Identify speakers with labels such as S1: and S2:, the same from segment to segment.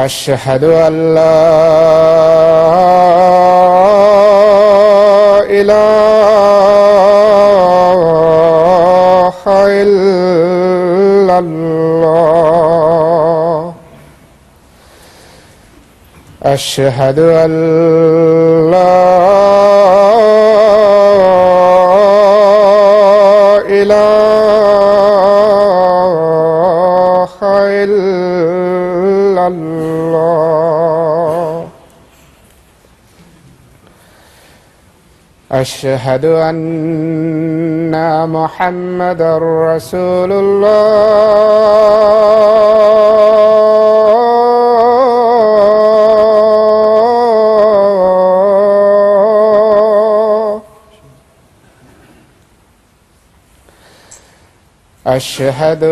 S1: أشهد أن لا إله إلا الله أشهد أن لا إله إلا الله أشهد أن محمدا رسول الله أشهد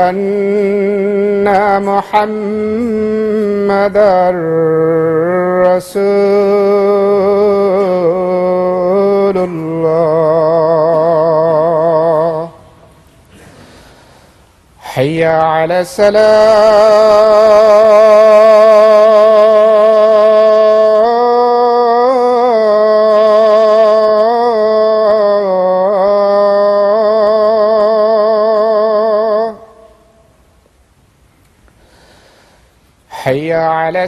S1: أن محمدا رسول الله حي على الصلاة حي على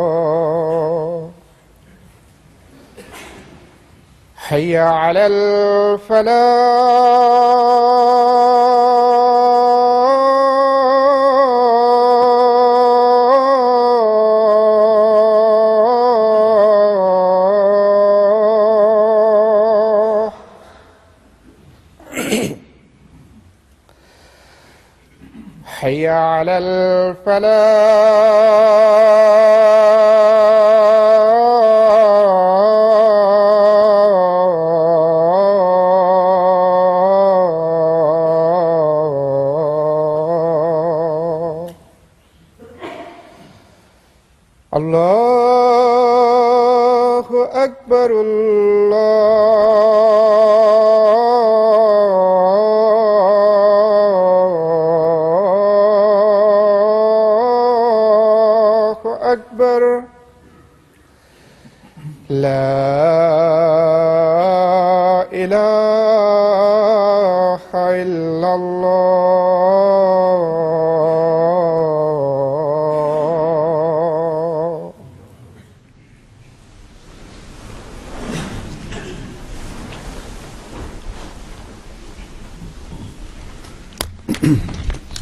S1: الصلاة حي على الفلاح حي على الفلاح الله أكبر الله أكبر لا إله إلا الله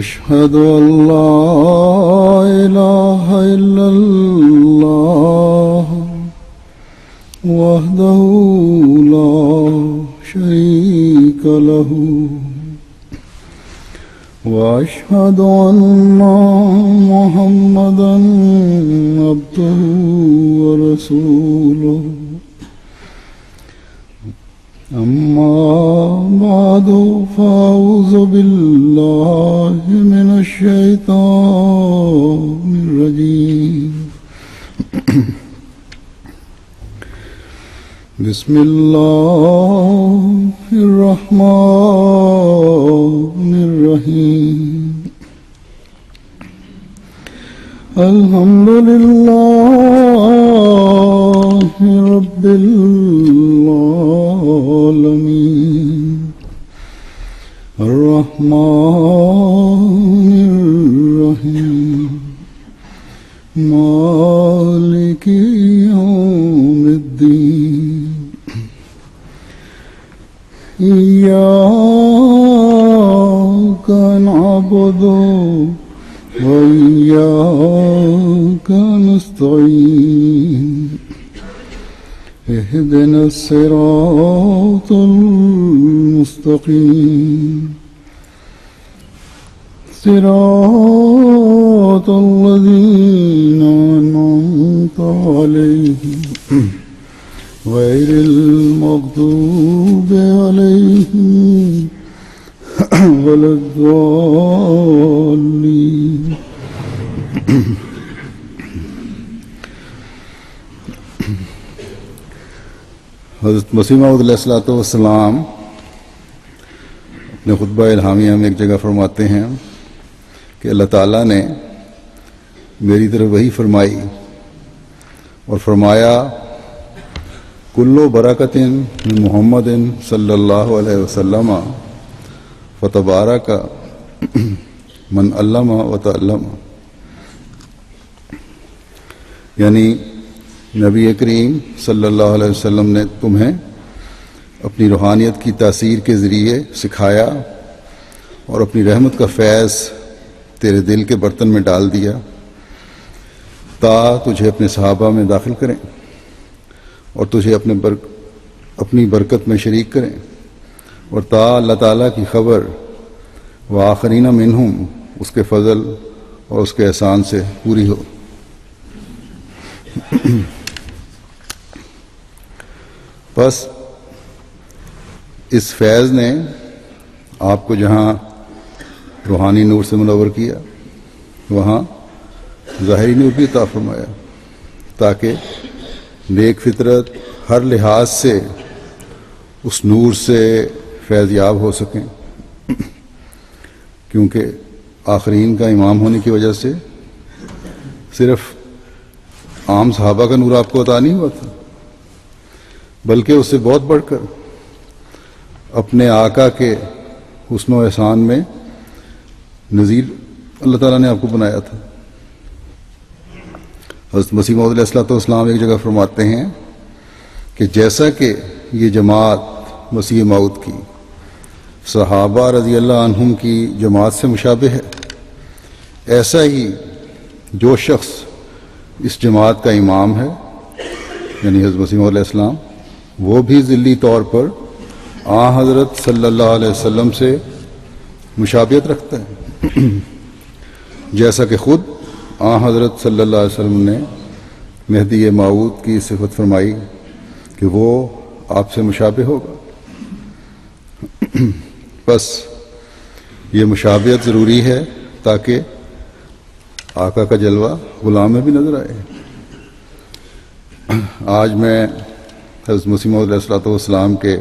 S2: أشهد أن لا إله إلا الله وحده لا شريك له وأشهد أن محمدا عبده ورسوله أما بعد فأعوذ بالله من الشيطان الرجيم بسم الله الرحمن الرحيم الحمد لله رب العالمين الرحمن الرحيم مالك يوم الدين إياك نعبد وإياك نستعين اهدنا الصراط المستقيم صراط الذين أنعمت عليهم غير المغضوب عليهم ولا الضالين حضرت مسیح موعود علیہ الصلوۃ والسلام اپنے خطبہ الہامیہ میں ایک جگہ فرماتے ہیں کہ اللہ تعالیٰ نے میری طرف وحی فرمائی اور فرمایا کلو برکت من محمد صلی اللہ علیہ وسلم فتبارک من علم وتعلم، یعنی نبی کریم صلی اللہ علیہ وسلم نے تمہیں اپنی روحانیت کی تاثیر کے ذریعے سکھایا اور اپنی رحمت کا فیض تیرے دل کے برتن میں ڈال دیا تا تجھے اپنے صحابہ میں داخل کریں اور تجھے اپنی برکت میں شریک کریں، اور تا اللہ تعالیٰ کی خبر وآخرین منہم اس کے فضل اور اس کے احسان سے پوری ہو۔ بس اس فیض نے آپ کو جہاں روحانی نور سے منور کیا وہاں ظاہری نور بھی عطا فرمایا تاکہ نیک فطرت ہر لحاظ سے اس نور سے فیض یاب ہو سکیں، کیونکہ آخرین کا امام ہونے کی وجہ سے صرف عام صحابہ کا نور آپ کو عطا نہیں ہوا تھا، بلکہ اس سے بہت بڑھ کر اپنے آقا کے حسن و احسان میں نذیر اللہ تعالیٰ نے آپ کو بنایا تھا۔ حضرت مسیح موعود علیہ الصلوۃ والسلام ایک جگہ فرماتے ہیں کہ جیسا کہ یہ جماعت مسیح موعود کی صحابہ رضی اللہ عنہم کی جماعت سے مشابہ ہے، ایسا ہی جو شخص اس جماعت کا امام ہے یعنی حضرت مسیح موعود علیہ السلام، وہ بھی ذلی طور پر حضرت صلی اللہ علیہ وسلم سے مشابہت رکھتا ہے، جیسا کہ خود حضرت صلی اللہ علیہ وسلم نے مہدی موعود کی صفت فرمائی کہ وہ آپ سے مشابہ ہوگا۔ بس یہ مشابہت ضروری ہے تاکہ آقا کا جلوہ غلام میں بھی نظر آئے۔ آج میں حضرت مسیح موعود علیہ الصلوۃ والسلام کے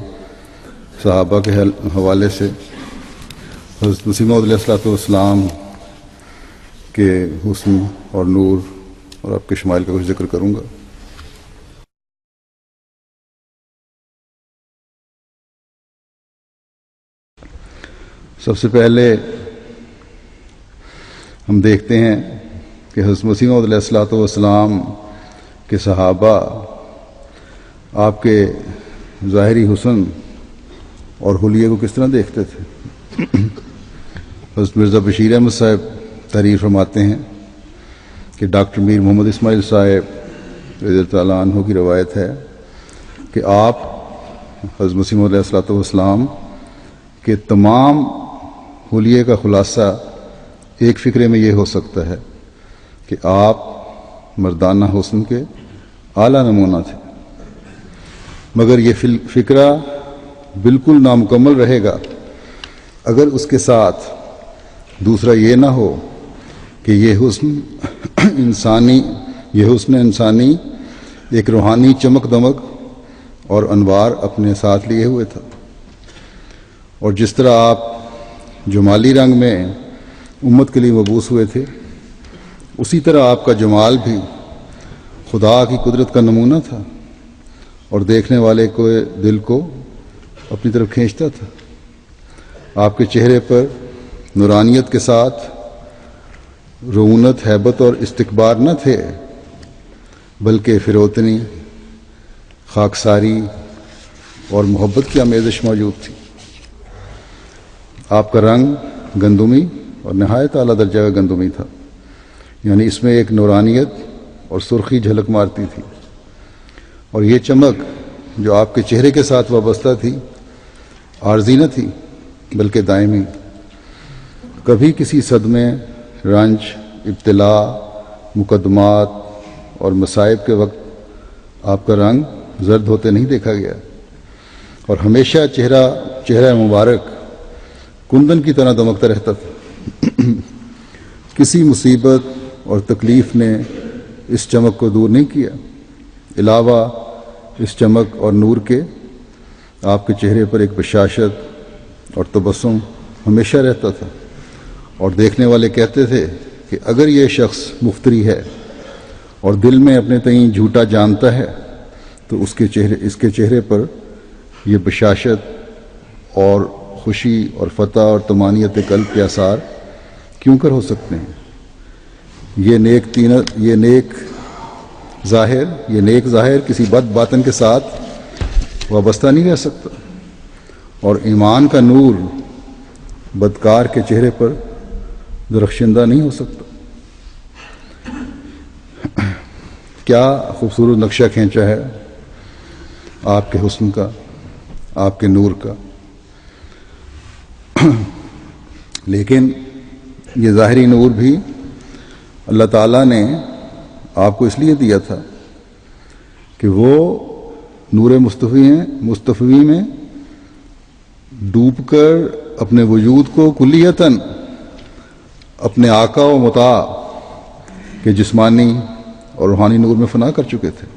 S2: صحابہ کے حوالے سے حضرت مسیح موعود علیہ الصلوۃ والسلام کے حسن اور نور اور آپ کے شمائل کا کچھ ذکر کروں گا۔ سب سے پہلے ہم دیکھتے ہیں کہ حضرت مسیح موعود علیہ الصلوۃ والسلام کے صحابہ آپ کے ظاہری حسن اور حلیے کو کس طرح دیکھتے تھے۔ حضرت مرزا بشیر احمد صاحب تحریر فرماتے ہیں کہ ڈاکٹر میر محمد اسماعیل صاحب رضی اللہ تعالیٰ عنہ کی روایت ہے کہ آپ حضرت مسیح موعود علیہ الصلوۃ والسلام کے تمام حلیے کا خلاصہ ایک فکرے میں یہ ہو سکتا ہے کہ آپ مردانہ حسن کے اعلیٰ نمونہ تھے، مگر یہ فکرہ بالکل نامکمل رہے گا اگر اس کے ساتھ دوسرا یہ نہ ہو کہ یہ حسن انسانی ایک روحانی چمک دمک اور انوار اپنے ساتھ لیے ہوئے تھا، اور جس طرح آپ جمالی رنگ میں امت کے لیے مبعوث ہوئے تھے، اسی طرح آپ کا جمال بھی خدا کی قدرت کا نمونہ تھا اور دیکھنے والے کو دل کو اپنی طرف کھینچتا تھا۔ آپ کے چہرے پر نورانیت کے ساتھ رعونت، ہیبت اور استکبار نہ تھے، بلکہ فروتنی، خاکساری اور محبت کی آمیزش موجود تھی۔ آپ کا رنگ گندمی اور نہایت اعلیٰ درجہ کا گندمی تھا، یعنی اس میں ایک نورانیت اور سرخی جھلک مارتی تھی، اور یہ چمک جو آپ کے چہرے کے ساتھ وابستہ تھی عارضی نہ تھی بلکہ دائمی۔ کبھی کسی صدمے، رنج، ابتلا، مقدمات اور مصائب کے وقت آپ کا رنگ زرد ہوتے نہیں دیکھا گیا، اور ہمیشہ چہرہ مبارک کندن کی طرح دمکتا رہتا تھا۔ کسی مصیبت اور تکلیف نے اس چمک کو دور نہیں کیا۔ علاوہ اس چمک اور نور کے آپ کے چہرے پر ایک بشاشت اور تبسم ہمیشہ رہتا تھا، اور دیکھنے والے کہتے تھے کہ اگر یہ شخص مفتری ہے اور دل میں اپنے تئیں جھوٹا جانتا ہے تو اس کے چہرے پر یہ بشاشت اور خوشی اور فتح اور طمانینت قلب کے آثار کیوں کر ہو سکتے ہیں؟ یہ نیک ظاہر کسی بد باطن کے ساتھ وابستہ نہیں رہ سکتا، اور ایمان کا نور بدکار کے چہرے پر درخشندہ نہیں ہو سکتا۔ کیا خوبصورت نقشہ کھینچا ہے آپ کے حسن کا، آپ کے نور کا، لیکن یہ ظاہری نور بھی اللہ تعالیٰ نے آپ کو اس لیے دیا تھا کہ وہ نور مصطفی میں ڈوب کر اپنے وجود کو کلیتاً اپنے آقا و مطاع کے جسمانی اور روحانی نور میں فنا کر چکے تھے،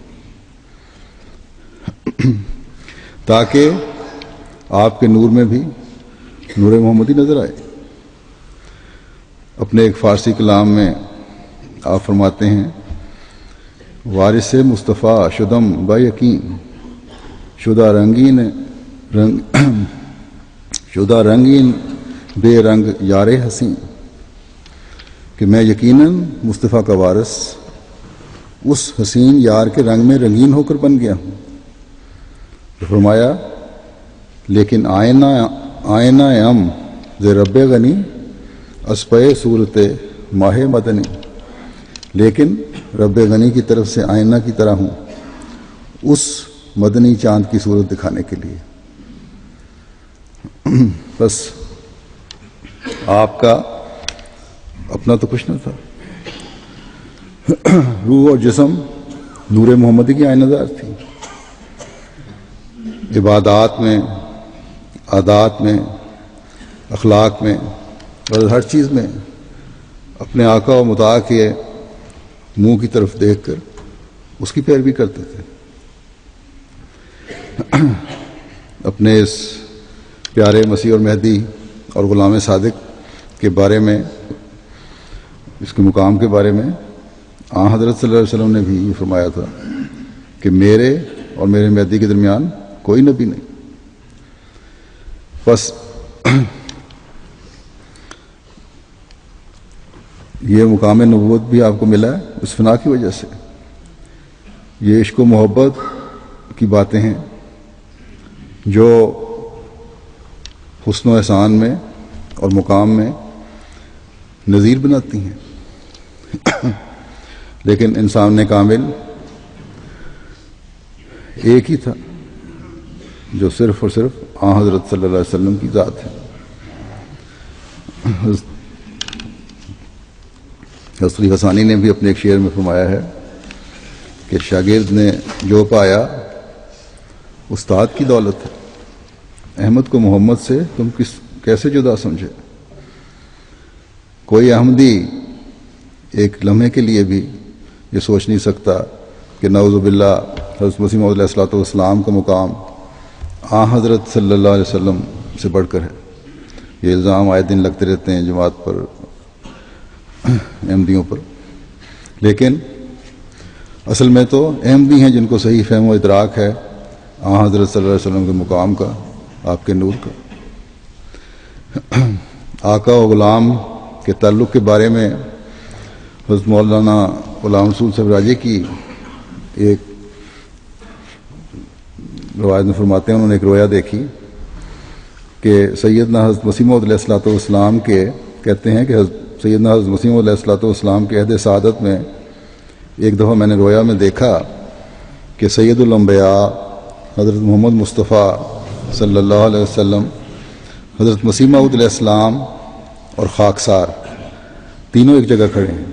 S2: تاکہ آپ کے نور میں بھی نور محمدی نظر آئے۔ اپنے ایک فارسی کلام میں آپ فرماتے ہیں، وارث مصطفیٰ شدم با یقین شدہ رنگین بے رنگ یار حسین، کہ میں یقیناً مصطفیٰ کا وارث اس حسین یار کے رنگ میں رنگین ہو کر بن گیا ہوں۔ تو فرمایا، لیکن آئینہ ام ز رب غنی اسپے صورت ماہ مدنی، لیکن رب غنی کی طرف سے آئینہ کی طرح ہوں اس مدنی چاند کی صورت دکھانے کے لیے۔ بس آپ کا اپنا تو کچھ نہ تھا، روح اور جسم نور محمدی کی آئینہ دار تھی۔ عبادات میں، عادات میں، اخلاق میں اور ہر چیز میں اپنے آقا و مطاع کے منہ کی طرف دیکھ کر اس کی پیروی کرتے تھے۔ اپنے اس پیارے مسیح اور مہدی اور غلام صادق کے بارے میں، اس کے مقام کے بارے میں حضرت صلی اللہ علیہ وسلم نے بھی یہ فرمایا تھا کہ میرے اور میرے مہدی کے درمیان کوئی نبی نہیں۔ بس یہ مقام نبوت بھی آپ کو ملا ہے اس فنا کی وجہ سے۔ یہ عشق و محبت کی باتیں ہیں جو حسن و احسان میں اور مقام میں نظیر بناتی ہیں، لیکن انسان کامل ایک ہی تھا جو صرف اور صرف حضرت صلی اللہ علیہ وسلم کی ذات ہے۔ حضرت خلیفہ ثانی نے بھی اپنے ایک شعر میں فرمایا ہے کہ شاگرد نے جو پایا استاد کی دولت ہے، احمد کو محمد سے تم کیسے جدا سمجھے؟ کوئی احمدی ایک لمحے کے لیے بھی یہ سوچ نہیں سکتا کہ نعوذ باللہ حضرت مسیح موعود علیہ الصلوۃ والسلام کا مقام حضرت صلی اللہ علیہ وسلم سے بڑھ کر ہے۔ یہ الزام آئے دن لگتے رہتے ہیں جماعت پر، احمدیوں پر، لیکن اصل میں تو احمدی ہیں جن کو صحیح فہم و ادراک ہے حضرت صلی اللہ علیہ وسلم کے مقام کا، آپ کے نور کا۔ آقا و غلام کے تعلق کے بارے میں حضرت مولانا غلام رسول صاحب راجے کی ایک روایت میں فرماتے ہیں، انہوں نے ایک رویا دیکھی کہ سیدنا حضرت مسیح موعود علیہ الصلوۃ والسلام کے کہتے ہیں کہ سیدنا حضرت مسیح موعود علیہ الصلوۃ والسلام کے عہد سعادت میں ایک دفعہ میں نے رویا میں دیکھا کہ سید الانبیاء حضرت محمد مصطفیٰ صلی اللہ علیہ وسلم، حضرت مسیح موعود علیہ السلام اور خاکسار تینوں ایک جگہ کھڑے ہیں۔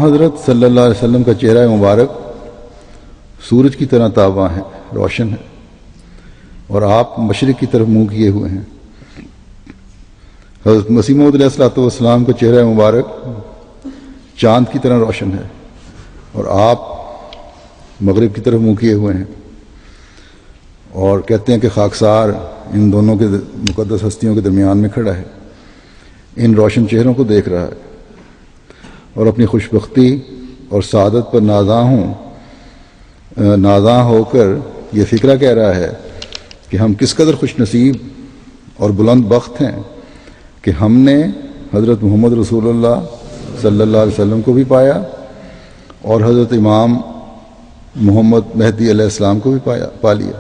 S2: حضرت صلی اللہ علیہ وسلم کا چہرہ مبارک سورج کی طرح تاباں ہے، روشن ہے، اور آپ مشرق کی طرف منہ کیے ہوئے ہیں۔ حضرت مسیح موعود علیہ الصلوۃ والسلام کا چہرہ مبارک چاند کی طرح روشن ہے، اور آپ مغرب کی طرف منہ کیے ہوئے ہیں، اور کہتے ہیں کہ خاکسار ان دونوں کے مقدس ہستیوں کے درمیان میں کھڑا ہے، ان روشن چہروں کو دیکھ رہا ہے اور اپنی خوشبختی اور سعادت پر نازاں ہو کر یہ فکرہ کہہ رہا ہے کہ ہم کس قدر خوش نصیب اور بلند بخت ہیں کہ ہم نے حضرت محمد رسول اللہ صلی اللہ علیہ وسلم کو بھی پایا اور حضرت امام محمد مہدی علیہ السلام کو بھی پا لیا۔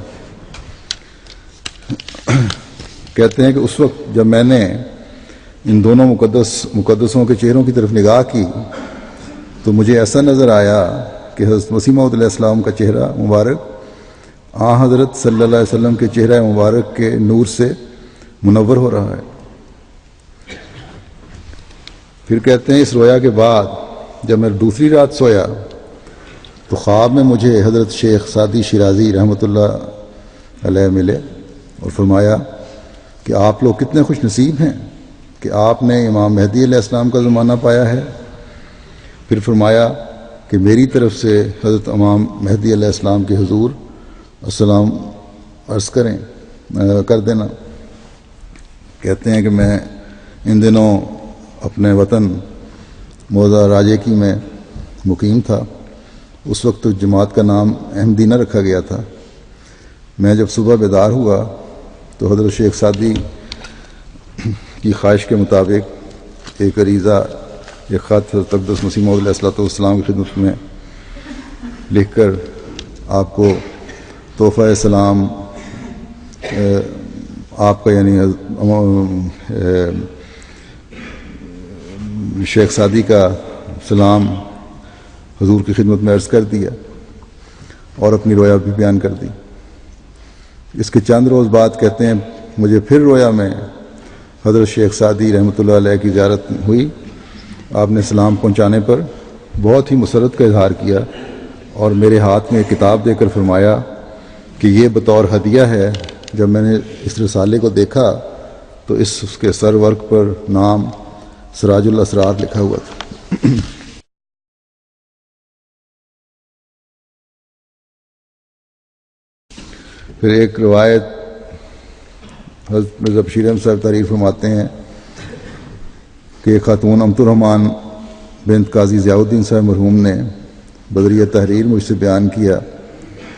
S2: کہتے ہیں کہ اس وقت جب میں نے ان دونوں مقدسوں کے چہروں کی طرف نگاہ کی تو مجھے ایسا نظر آیا کہ حضرت مسیح موعود علیہ السلام کا چہرہ مبارک حضرت صلی اللہ علیہ وسلم کے چہرہ مبارک کے نور سے منور ہو رہا ہے۔ پھر کہتے ہیں اس رویا کے بعد جب میں دوسری رات سویا تو خواب میں مجھے حضرت شیخ سعدی شیرازی رحمۃ اللہ علیہ ملے اور فرمایا کہ آپ لوگ کتنے خوش نصیب ہیں کہ آپ نے امام مہدی علیہ السلام کا زمانہ پایا ہے۔ پھر فرمایا کہ میری طرف سے حضرت امام مہدی علیہ السلام کے حضور السلام عرض کر دینا۔ کہتے ہیں کہ میں ان دنوں اپنے وطن موضع راجے کی میں مقیم تھا، اس وقت تو جماعت کا نام احمدی نہ رکھا گیا تھا۔ میں جب صبح بیدار ہوا تو حضرت شیخ سعدی کی خواہش کے مطابق ایک عریضہ، ایک خط حضرت اقدس مسیح موعود علیہ الصلوۃ والسلام کی خدمت میں لکھ کر آپ کو تحفہ سلام آپ کا یعنی شیخ سعدی کا سلام حضور کی خدمت میں عرض کر دیا اور اپنی رویا بھی بیان کر دی۔ اس کے چند روز بعد کہتے ہیں مجھے پھر رویا میں حضرت شیخ سعدی رحمۃ اللہ علیہ کی زیارت ہوئی۔ آپ نے سلام پہنچانے پر بہت ہی مسرت کا اظہار کیا اور میرے ہاتھ میں ایک کتاب دے کر فرمایا کہ یہ بطور ہدیہ ہے۔ جب میں نے اس رسالے کو دیکھا تو اس کے سر ورق پر نام سراج الاسرار لکھا ہوا تھا۔ پھر ایک روایت حضرت مرزا بشیر احمد صاحب تحریر فرماتے ہیں کہ ایک خاتون امت الرحمان بنت قاضی ضیاء الدین صاحب مرحوم نے بدریہ تحریر مجھ سے بیان کیا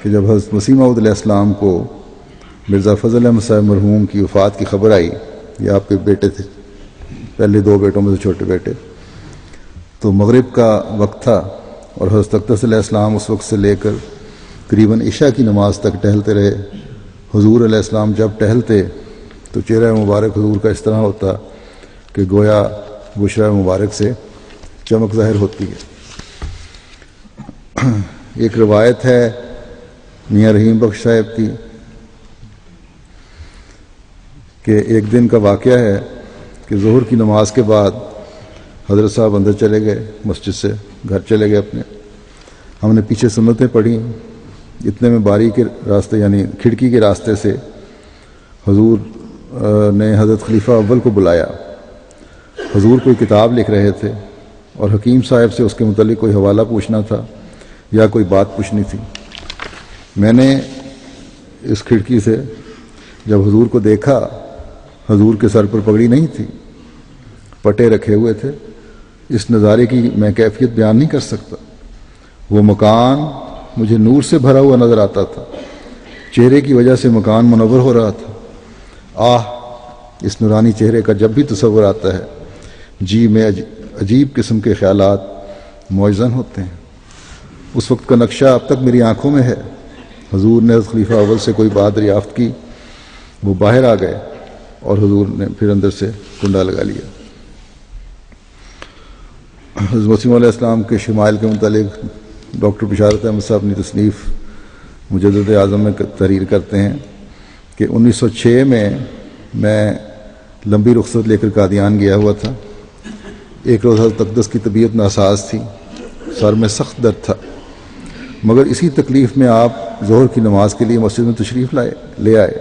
S2: کہ جب حضرت مسیح موعود علیہ السلام کو مرزا فضل احمد صاحب مرحوم کی وفات کی خبر آئی، یہ آپ کے بیٹے تھے، پہلے دو بیٹوں میں سے چھوٹے بیٹے، تو مغرب کا وقت تھا اور حضرت اقدس علیہ السلام اس وقت سے لے کر قریباً عشاء کی نماز تک ٹہلتے رہے۔ حضور علیہ السلام جب ٹہلتے تو چہرہ مبارک حضور کا اس طرح ہوتا کہ گویا بشرا مبارک سے چمک ظاہر ہوتی ہے۔ ایک روایت ہے میاں رحیم بخش صاحب کی کہ ایک دن کا واقعہ ہے کہ ظہر کی نماز کے بعد حضرت صاحب اندر چلے گئے، مسجد سے گھر چلے گئے اپنے. ہم نے پیچھے سنتیں پڑھی. اتنے میں باری کے راستے یعنی کھڑکی کے راستے سے حضور نے حضرت خلیفہ اول کو بلایا. حضور کوئی کتاب لکھ رہے تھے اور حکیم صاحب سے اس کے متعلق کوئی حوالہ پوچھنا تھا یا کوئی بات پوچھنی تھی. میں نے اس کھڑکی سے جب حضور کو دیکھا، حضور کے سر پر پگڑی نہیں تھی، پٹے رکھے ہوئے تھے. اس نظارے کی میں کیفیت بیان نہیں کر سکتا. وہ مکان مجھے نور سے بھرا ہوا نظر آتا تھا. چہرے کی وجہ سے مکان منور ہو رہا تھا. اس نورانی چہرے کا جب بھی تصور آتا ہے جی میں عجیب قسم کے خیالات معجزن ہوتے ہیں. اس وقت کا نقشہ اب تک میری آنکھوں میں ہے. حضور نے حضرت خلیفہ اول سے کوئی بات دریافت کی. وہ باہر آ گئے اور حضور نے پھر اندر سے کنڈا لگا لیا. حضرت مسیح علیہ السلام کے شمائل کے متعلق ڈاکٹر بشارت احمد صاحب اپنی تصنیف مجدد اعظم میں تحریر کرتے ہیں کہ 1906 میں لمبی رخصت لے کر قادیان گیا ہوا تھا. ایک روز حضرت اقدس کی طبیعت ناساز تھی، سر میں سخت درد تھا، مگر اسی تکلیف میں آپ ظہر کی نماز کے لیے مسجد میں تشریف لے آئے.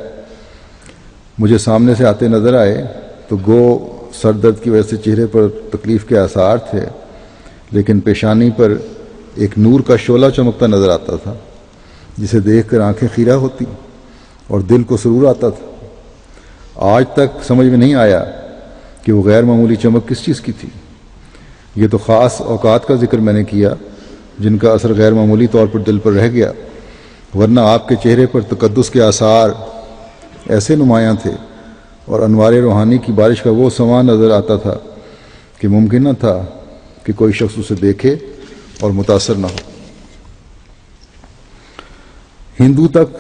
S2: مجھے سامنے سے آتے نظر آئے تو گو سر درد کی وجہ سے چہرے پر تکلیف کے آثار تھے، لیکن پیشانی پر ایک نور کا شعلہ چمکتا نظر آتا تھا جسے دیکھ کر آنکھیں خیرہ ہوتی اور دل کو سرور آتا تھا. آج تک سمجھ میں نہیں آیا کہ وہ غیر معمولی چمک کس چیز کی تھی. یہ تو خاص اوقات کا ذکر میں نے کیا جن کا اثر غیر معمولی طور پر دل پر رہ گیا، ورنہ آپ کے چہرے پر تقدس کے آثار ایسے نمایاں تھے اور انوار روحانی کی بارش کا وہ سماں نظر آتا تھا کہ ممکن نہ تھا کہ کوئی شخص اسے دیکھے اور متاثر نہ ہو. ہندو تک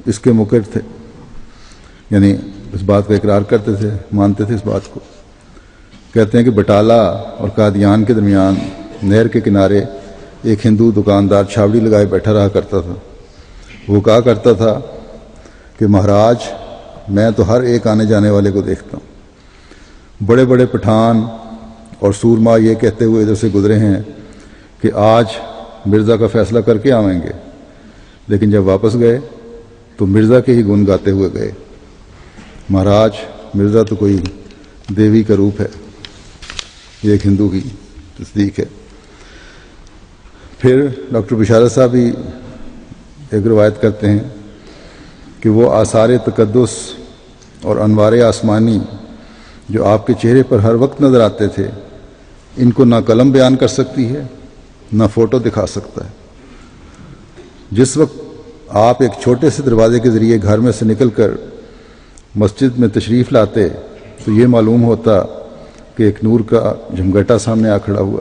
S2: اس کے مقر تھے، یعنی اس بات کا اقرار کرتے تھے، مانتے تھے اس بات کو. کہتے ہیں کہ بٹالہ اور قادیان کے درمیان نہر کے کنارے ایک ہندو دکاندار چھاوڑی لگائے بیٹھا رہا کرتا تھا. وہ کہا کرتا تھا کہ مہاراج میں تو ہر ایک آنے جانے والے کو دیکھتا ہوں. بڑے بڑے پٹھان اور سورما یہ کہتے ہوئے ادھر سے گزرے ہیں کہ آج مرزا کا فیصلہ کر کے آئیں گے، لیکن جب واپس گئے تو مرزا کے ہی گن گاتے ہوئے گئے. مہاراج مرزا تو کوئی دیوی کا روپ ہے. یہ ایک ہندو کی تصدیق ہے. پھر ڈاکٹر بشارت صاحب بھی ایک روایت کرتے ہیں کہ وہ آثار تقدس اور انوار آسمانی جو آپ کے چہرے پر ہر وقت نظر آتے تھے، ان کو نہ قلم بیان کر سکتی ہے نہ فوٹو دکھا سکتا ہے. جس وقت آپ ایک چھوٹے سے دروازے کے ذریعے گھر میں سے نکل کر مسجد میں تشریف لاتے تو یہ معلوم ہوتا کہ ایک نور کا جھمگٹا سامنے آ کھڑا ہوا.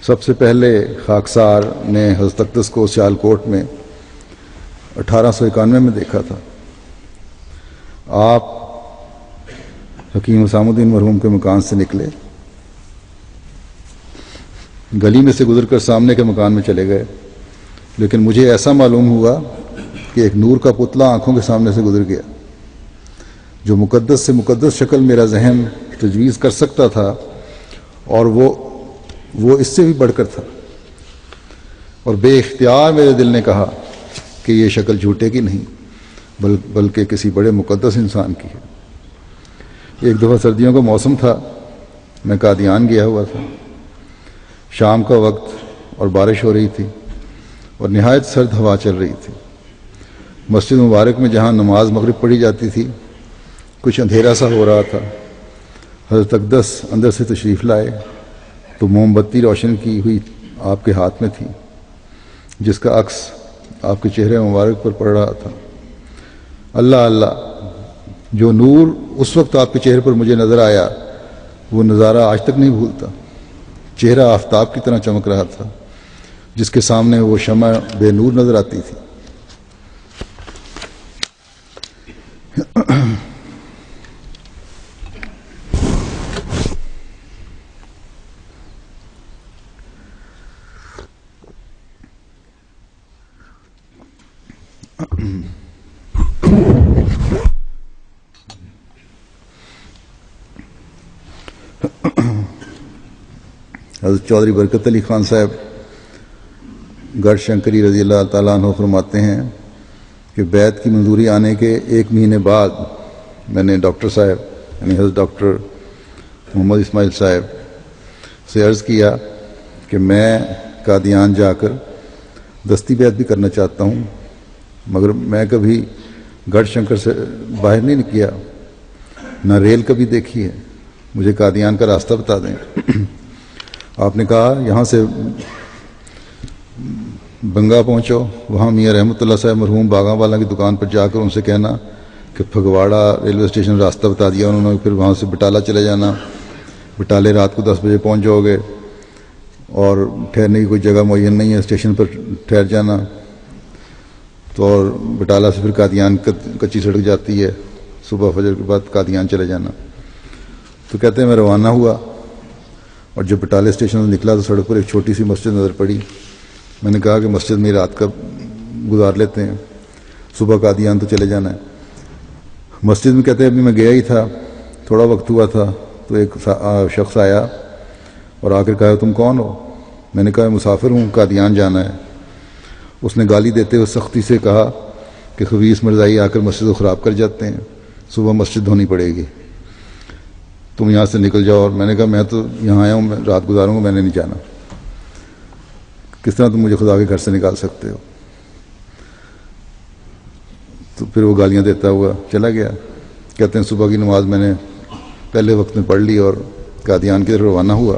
S2: سب سے پہلے خاکسار نے حضرت اقدس کو سیالکوٹ میں 1891 میں دیکھا تھا. آپ حکیم حسام الدین مرحوم کے مکان سے نکلے، گلی میں سے گزر کر سامنے کے مکان میں چلے گئے، لیکن مجھے ایسا معلوم ہوا کہ ایک نور کا پتلا آنکھوں کے سامنے سے گزر گیا جو مقدس سے مقدس شکل میرا ذہن تجویز کر سکتا تھا، اور وہ اس سے بھی بڑھ کر تھا. اور بے اختیار میرے دل نے کہا کہ یہ شکل جھوٹے کی نہیں بلکہ کسی بڑے مقدس انسان کی ہے. ایک دفعہ سردیوں کا موسم تھا، میں قادیان گیا ہوا تھا. شام کا وقت اور بارش ہو رہی تھی اور نہایت سرد ہوا چل رہی تھی. مسجد مبارک میں جہاں نماز مغرب پڑھی جاتی تھی کچھ اندھیرا سا ہو رہا تھا. حضرت اقدس اندر سے تشریف لائے تو موم بتی روشن کی ہوئی آپ کے ہاتھ میں تھی، جس کا عکس آپ کے چہرے مبارک پر پڑ رہا تھا. اللہ اللہ، جو نور اس وقت آپ کے چہرے پر مجھے نظر آیا وہ نظارہ آج تک نہیں بھولتا. چہرہ آفتاب کی طرح چمک رہا تھا جس کے سامنے وہ شمع بے نور نظر آتی تھی. حضرت چودھری برکت علی خان صاحب گڑھ شنکری رضی اللہ تعالیٰ عنہ فرماتے ہیں کہ بیعت کی منظوری آنے کے 1 مہینے بعد میں نے ڈاکٹر صاحب یعنی حضرت ڈاکٹر محمد اسماعیل صاحب سے عرض کیا کہ میں قادیان جا کر دستی بیعت بھی کرنا چاہتا ہوں، مگر میں کبھی گڑھ شنکر سے باہر نہیں کیا، نہ ریل کبھی دیکھی ہے، مجھے قادیان کا راستہ بتا دیں۔ آپ نے کہا یہاں سے بنگا پہنچو، وہاں میاں رحمۃ اللہ صاحب مرحوم باغاں والا کی دکان پر جا کر ان سے کہنا کہ پھگواڑہ ریلوے اسٹیشن راستہ بتا دیا انہوں نے، پھر وہاں سے بٹالہ چلے جانا، بٹالے رات کو 10 بجے پہنچ جاؤ گے اور ٹھہرنے کی کوئی جگہ معین نہیں ہے، اسٹیشن پر ٹھہر جانا، تو اور بٹالہ سے پھر قادیان کچی سڑک جاتی ہے، صبح فجر کے بعد قادیان چلے جانا۔ تو کہتے ہیں میں روانہ ہوا اور جب بٹالے اسٹیشن سے نکلا تو سڑک پر ایک چھوٹی سی مسجد نظر پڑی۔ میں نے کہا کہ مسجد میں رات کا گزار لیتے ہیں، صبح قادیان تو چلے جانا ہے۔ مسجد میں کہتے ہیں ابھی میں گیا ہی تھا، تھوڑا وقت ہوا تھا تو ایک شخص آیا اور آ کر کہا تم کون ہو؟ میں نے کہا مسافر ہوں، قادیان جانا ہے۔ اس نے گالی دیتے ہوئے سختی سے کہا کہ خبیث مرزائی آ کر مسجد کو خراب کر جاتے ہیں، صبح مسجد دھونی پڑے گی، تم یہاں سے نکل جاؤ۔ اور میں نے کہا میں تو یہاں آیا ہوں، میں رات گزاروں گا، میں نے نہیں جانا، کس طرح تم مجھے خدا کے گھر سے نکال سکتے ہو؟ تو پھر وہ گالیاں دیتا ہوا چلا گیا۔ کہتے ہیں صبح کی نماز میں نے پہلے وقت میں پڑھ لی اور قادیان کی طرف روانہ ہوا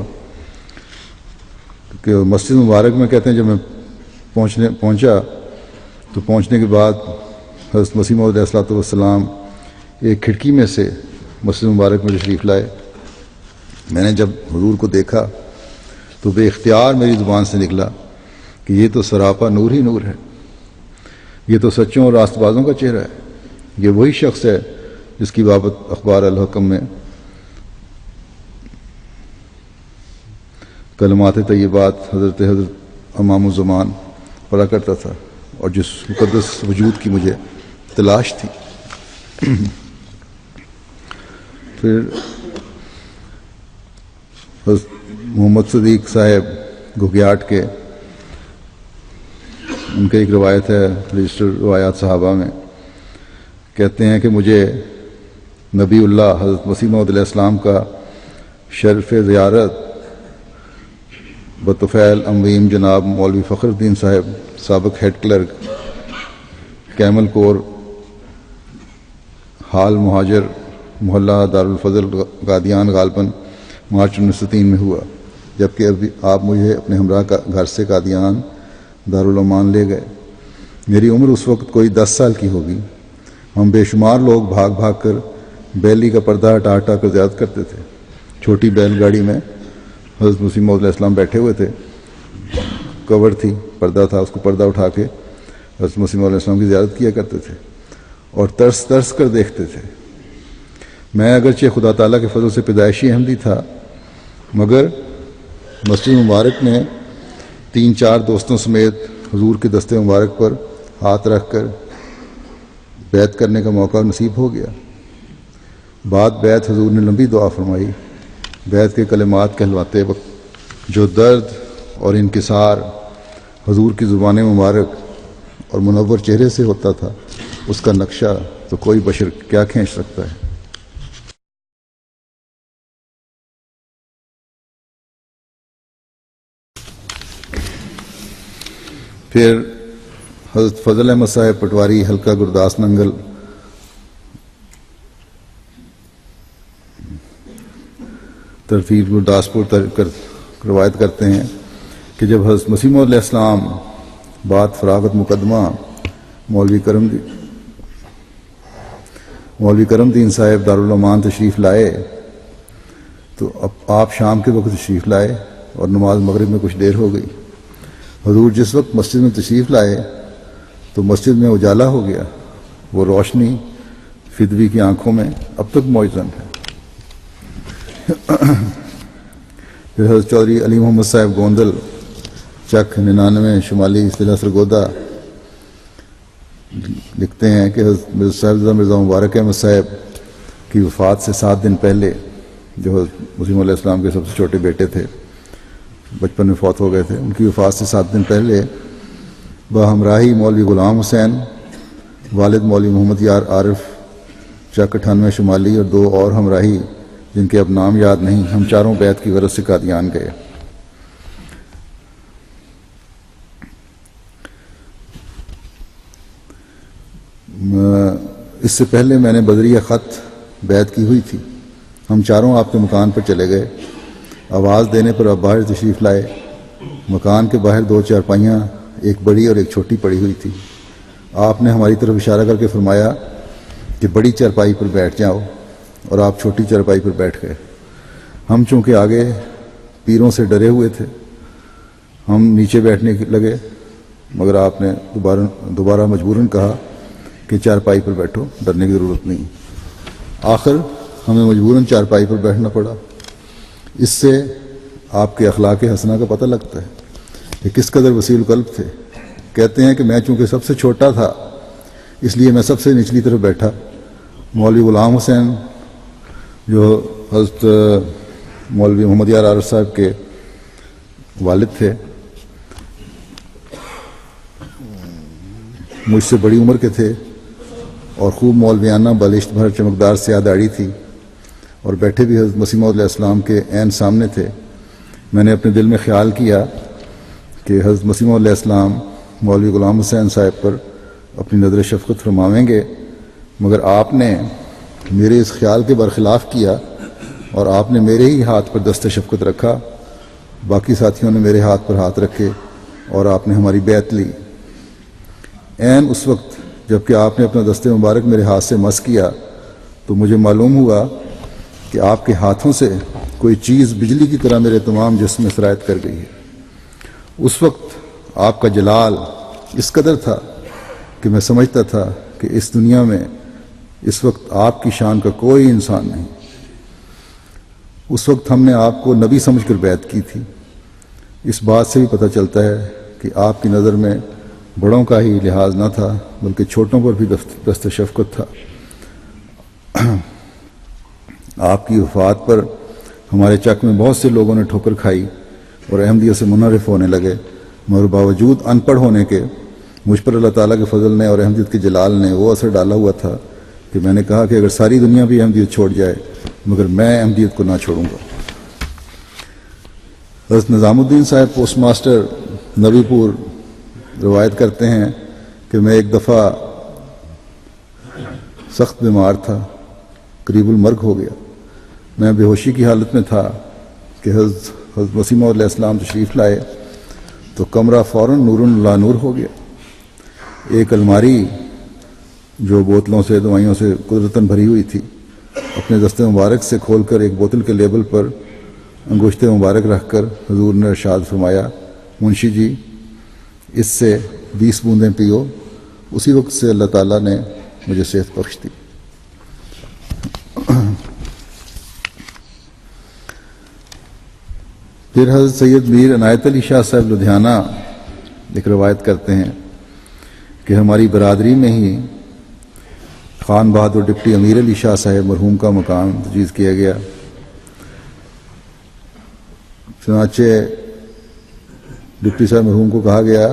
S2: کہ مسجد مبارک میں کہتے ہیں جب میں پہنچا تو پہنچنے کے بعد حضرت مسیح موعود علیہ الصلوۃ والسلام ایک کھڑکی میں سے مسجد مبارک میں تشریف لائے۔ میں نے جب حضور کو دیکھا تو بے اختیار میری زبان سے نکلا کہ یہ تو سراپا نور ہی نور ہے، یہ تو سچوں اور راست بازوں کا چہرہ ہے، یہ وہی شخص ہے جس کی بابت اخبار الحکم میں کلمات طیبات حضرت امام الزمان پڑھا کرتا تھا اور جس مقدس وجود کی مجھے تلاش تھی۔ پھر حضرت محمد صدیق صاحب گھگیاٹ کے، ان کا ایک روایت ہے رجسٹر روایات صحابہ میں، کہتے ہیں کہ مجھے نبی اللہ حضرت مسیح موعود علیہ السلام کا شرف زیارت بطفیل امویم جناب مولوی فخر الدین صاحب سابق ہیڈ کلرک کیمل کور حال مہاجر محلہ دارالفضل قادیان غالباً مارچ 1903 میں ہوا، جبکہ ابھی آپ مجھے اپنے ہمراہ گھر سے قادیان دارالعمان لے گئے۔ میری عمر اس وقت کوئی 10 سال کی ہوگی۔ ہم بے شمار لوگ بھاگ بھاگ کر بیلی کا پردہ ہٹا ہٹا کر زیارت کرتے تھے۔ چھوٹی بیل گاڑی میں حضرت مسیح موعود علیہ السلام بیٹھے ہوئے تھے، کور تھی، پردہ تھا، اس کو پردہ اٹھا کے حضرت مسیح موعود علیہ السلام کی زیارت کیا کرتے تھے اور ترس ترس کر دیکھتے تھے۔ میں اگرچہ خدا تعالیٰ کے فضل سے پیدائشی احمدی تھا، مگر مسجد مبارک میں 3-4 دوستوں سمیت حضور کے دستے مبارک پر ہاتھ رکھ کر بیعت کرنے کا موقع نصیب ہو گیا۔ بعد بیعت حضور نے لمبی دعا فرمائی۔ بیعت کے کلمات کہلواتے وقت جو درد اور انکسار حضور کی زبان مبارک اور منور چہرے سے ہوتا تھا، اس کا نقشہ تو کوئی بشر کیا کھینچ سکتا ہے۔ پھر حضرت فضل احمد صاحب پٹواری حلقہ گرداس ننگل ترتیب گرداسپور روایت کرتے ہیں کہ جب حضرت مسیح موعود علیہ السلام بعد فراغت مقدمہ مولوی کرم دین صاحب دارالعمان تشریف لائے تو آپ شام کے وقت تشریف لائے اور نماز مغرب میں کچھ دیر ہو گئی۔ حضور جس وقت مسجد میں تشریف لائے تو مسجد میں اجالا ہو گیا، وہ روشنی فدوی کی آنکھوں میں اب تک موجزن ہے۔ پھر حضرت چودھری علی محمد صاحب گوندل چک 99 شمالی ضلع سرگودا لکھتے ہیں کہ حضرت صاحبزادہ مرزا مبارک احمد صاحب کی وفات سے 7 دن پہلے، جو حضرت مسیح علیہ السلام کے سب سے چھوٹے بیٹے تھے، بچپن میں فوت ہو گئے تھے. ان کی وفات سے 7 دن پہلے بہمراہی مولوی غلام حسین، والد مولوی محمد یار عارف چک 98 شمالی، اور 2 اور ہمراہی جن کے اب نام یاد نہیں، ہم چاروں بیعت کی غرض سے قادیان گئے. اس سے پہلے میں نے بدریہ خط بیعت کی ہوئی تھی. ہم چاروں آپ کے مکان پر چلے گئے. آواز دینے پر آپ باہر تشریف لائے. مکان کے باہر 2 چارپائیاں، ایک بڑی اور ایک چھوٹی پڑی ہوئی تھی. آپ نے ہماری طرف اشارہ کر کے فرمایا کہ بڑی چارپائی پر بیٹھ جاؤ، اور آپ چھوٹی چارپائی پر بیٹھ گئے. ہم چونکہ آگے پیروں سے ڈرے ہوئے تھے، ہم نیچے بیٹھنے لگے، مگر آپ نے دوبارہ مجبوراً کہا کہ چارپائی پر بیٹھو، ڈرنے کی ضرورت نہیں. آخر ہمیں مجبوراً چارپائی پر بیٹھنا پڑا. اس سے آپ کے اخلاق حسنہ کا پتہ لگتا ہے کہ کس قدر وسیع القلب تھے. کہتے ہیں کہ میں چونکہ سب سے چھوٹا تھا اس لیے میں سب سے نچلی طرف بیٹھا. مولوی غلام حسین جو حضرت مولوی محمد یار عارف صاحب کے والد تھے، مجھ سے بڑی عمر کے تھے اور خوب مولویانہ بالشت بھر چمکدار سیاہ داڑھی تھی، اور بیٹھے بھی حضرت مسیح موعود علیہ السلام کے عین سامنے تھے. میں نے اپنے دل میں خیال کیا کہ حضرت مسیح موعود علیہ السلام مولوی غلام حسین صاحب پر اپنی نظر شفقت فرماویں گے، مگر آپ نے میرے اس خیال کے برخلاف کیا اور آپ نے میرے ہی ہاتھ پر دست شفقت رکھا. باقی ساتھیوں نے میرے ہاتھ پر ہاتھ رکھے اور آپ نے ہماری بیعت لی. عین اس وقت جب کہ آپ نے اپنا دست مبارک میرے ہاتھ سے مس کیا تو مجھے معلوم ہوا کہ آپ کے ہاتھوں سے کوئی چیز بجلی کی طرح میرے تمام جسم میں سرایت کر گئی ہے. اس وقت آپ کا جلال اس قدر تھا کہ میں سمجھتا تھا کہ اس دنیا میں اس وقت آپ کی شان کا کوئی انسان نہیں. اس وقت ہم نے آپ کو نبی سمجھ کر بیعت کی تھی. اس بات سے بھی پتہ چلتا ہے کہ آپ کی نظر میں بڑوں کا ہی لحاظ نہ تھا بلکہ چھوٹوں پر بھی دست شفقت تھا. آپ کی وفات پر ہمارے چک میں بہت سے لوگوں نے ٹھوکر کھائی اور احمدیت سے منحرف ہونے لگے، مگر باوجود ان پڑھ ہونے کے مجھ پر اللہ تعالیٰ کے فضل نے اور احمدیت کے جلال نے وہ اثر ڈالا ہوا تھا کہ میں نے کہا کہ اگر ساری دنیا بھی احمدیت چھوڑ جائے مگر میں احمدیت کو نہ چھوڑوں گا. حضرت نظام الدین صاحب پوسٹ ماسٹر نبی پور روایت کرتے ہیں کہ میں ایک دفعہ سخت بیمار تھا، قریب المرگ ہو گیا. میں بے ہوشی کی حالت میں تھا کہ حضرت مسیح موعود علیہ السلام تشریف لائے تو کمرہ فوراً نور لا نور ہو گیا. ایک الماری جو بوتلوں سے دوائیوں سے قدرتاً بھری ہوئی تھی، اپنے دست مبارک سے کھول کر ایک بوتل کے لیبل پر انگشت مبارک رکھ کر حضور نے ارشاد فرمایا، منشی جی اس سے 20 بوندیں پیو. اسی وقت سے اللہ تعالیٰ نے مجھے صحت بخش دی. پھر حضرت سید میر عنایت علی شاہ صاحب لدھیانہ ایک روایت کرتے ہیں کہ ہماری برادری میں ہی خان بہادر ڈپٹی امیر علی شاہ صاحب مرحوم کا مقام تجویز کیا گیا. چنانچہ ڈپٹی صاحب مرحوم کو کہا گیا،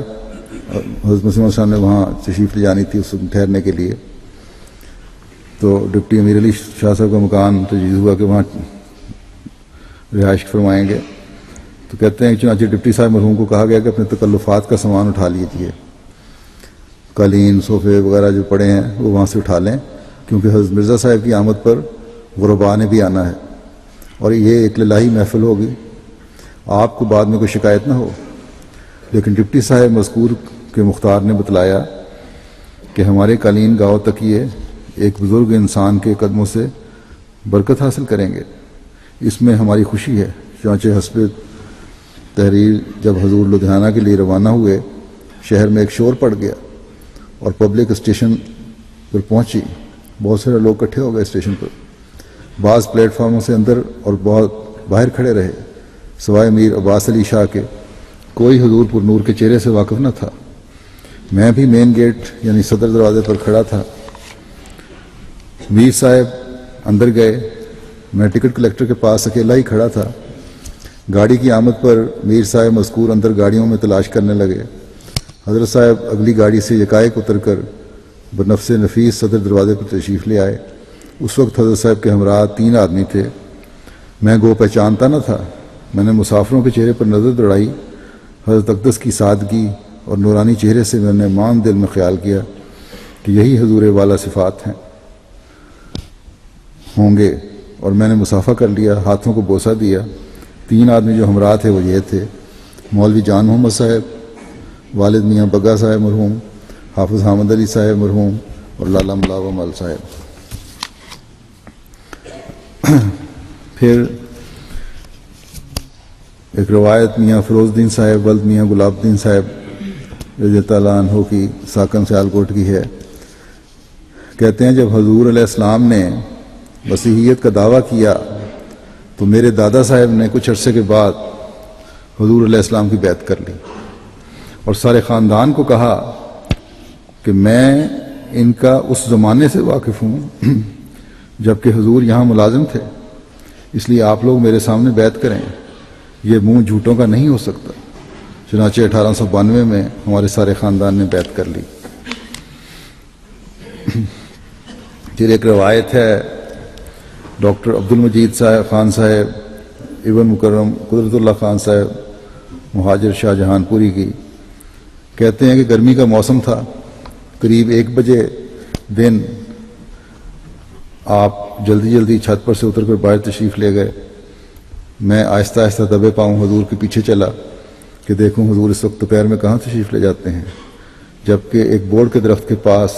S2: حضرت مسیح صاحب نے وہاں تشریف لے جانی تھی اس وقت ٹھہرنے کے لیے، تو ڈپٹی امیر علی شاہ صاحب کا مکان تجویز ہوا کہ وہاں رہائش فرمائیں گے. تو کہتے ہیں چنانچہ ڈپٹی صاحب مرحوم کو کہا گیا کہ اپنے تکلفات کا سامان اٹھا لیجیے، قالین صوفے وغیرہ جو پڑے ہیں وہ وہاں سے اٹھا لیں، کیونکہ حضرت مرزا صاحب کی آمد پر غرباء نے بھی آنا ہے اور یہ ایک الہی محفل ہوگی، آپ کو بعد میں کوئی شکایت نہ ہو. لیکن ڈپٹی صاحب مذکور کے مختار نے بتلایا کہ ہمارے قالین گاؤ تکیے ایک بزرگ انسان کے قدموں سے برکت حاصل کریں گے، اس میں ہماری خوشی ہے. چنانچہ حسب تحریر جب حضور لدھیانہ کے لیے روانہ ہوئے، شہر میں ایک شور پڑ گیا اور پبلک اسٹیشن پر پہنچی. بہت سارے لوگ اکٹھے ہو گئے اسٹیشن پر. بعض پلیٹ فارموں سے اندر اور بہت باہر کھڑے رہے، سوائے میر عباس علی شاہ کے کوئی حضور پر نور کے چہرے سے واقف نہ تھا. میں بھی مین گیٹ یعنی صدر دروازے پر کھڑا تھا. میر صاحب اندر گئے، میں ٹکٹ کلیکٹر کے پاس اکیلا ہی کھڑا تھا. گاڑی کی آمد پر میر صاحب مذکور اندر گاڑیوں میں تلاش کرنے لگے۔ حضرت صاحب اگلی گاڑی سے یکایک اتر کر بنفس نفیس صدر دروازے پر تشریف لے آئے۔ اس وقت حضرت صاحب کے ہمراہ 3 آدمی تھے۔ میں گو پہچانتا نہ تھا۔ میں نے مسافروں کے چہرے پر نظر دوڑائی۔ حضرت اقدس کی سادگی اور نورانی چہرے سے میں نے مان دل میں خیال کیا کہ یہی حضور والا صفات ہوں گے، اور میں نے مصافحہ کر لیا، ہاتھوں کو بوسہ دیا۔ 3 آدمی جو ہمراہ تھے وہ یہ تھے: مولوی جان محمد صاحب، والد میاں بگا صاحب مرحوم، حافظ حامد علی صاحب مرحوم، اور لالا ملاوہ مل صاحب۔ پھر ایک روایت میاں فروز الدین صاحب ولد میاں گلاب الدین صاحب رضی اللہ عنہ کی ساکن سیالکوٹ کی ہے۔ کہتے ہیں جب حضور علیہ السلام نے مسیحیت کا دعویٰ کیا تو میرے دادا صاحب نے کچھ عرصے کے بعد حضور علیہ السلام کی بیعت کر لی، اور سارے خاندان کو کہا کہ میں ان کا اس زمانے سے واقف ہوں جب کہ حضور یہاں ملازم تھے، اس لیے آپ لوگ میرے سامنے بیعت کریں، یہ منہ جھوٹوں کا نہیں ہو سکتا۔ چنانچہ 1892 میں ہمارے سارے خاندان نے بیعت کر لی۔ پھر ایک روایت ہے ڈاکٹر عبد المجید صاحب خان صاحب ابن مکرم قدرت اللہ خان صاحب مہاجر شاہ جہان پوری کی۔ کہتے ہیں کہ گرمی کا موسم تھا، قریب 1 بجے دن آپ جلدی جلدی چھت پر سے اتر کر باہر تشریف لے گئے۔ میں آہستہ آہستہ دبے پاؤں حضور کے پیچھے چلا کہ دیکھوں حضور اس وقت دوپہر میں کہاں تشریف لے جاتے ہیں، جبکہ ایک بورڈ کے درخت کے پاس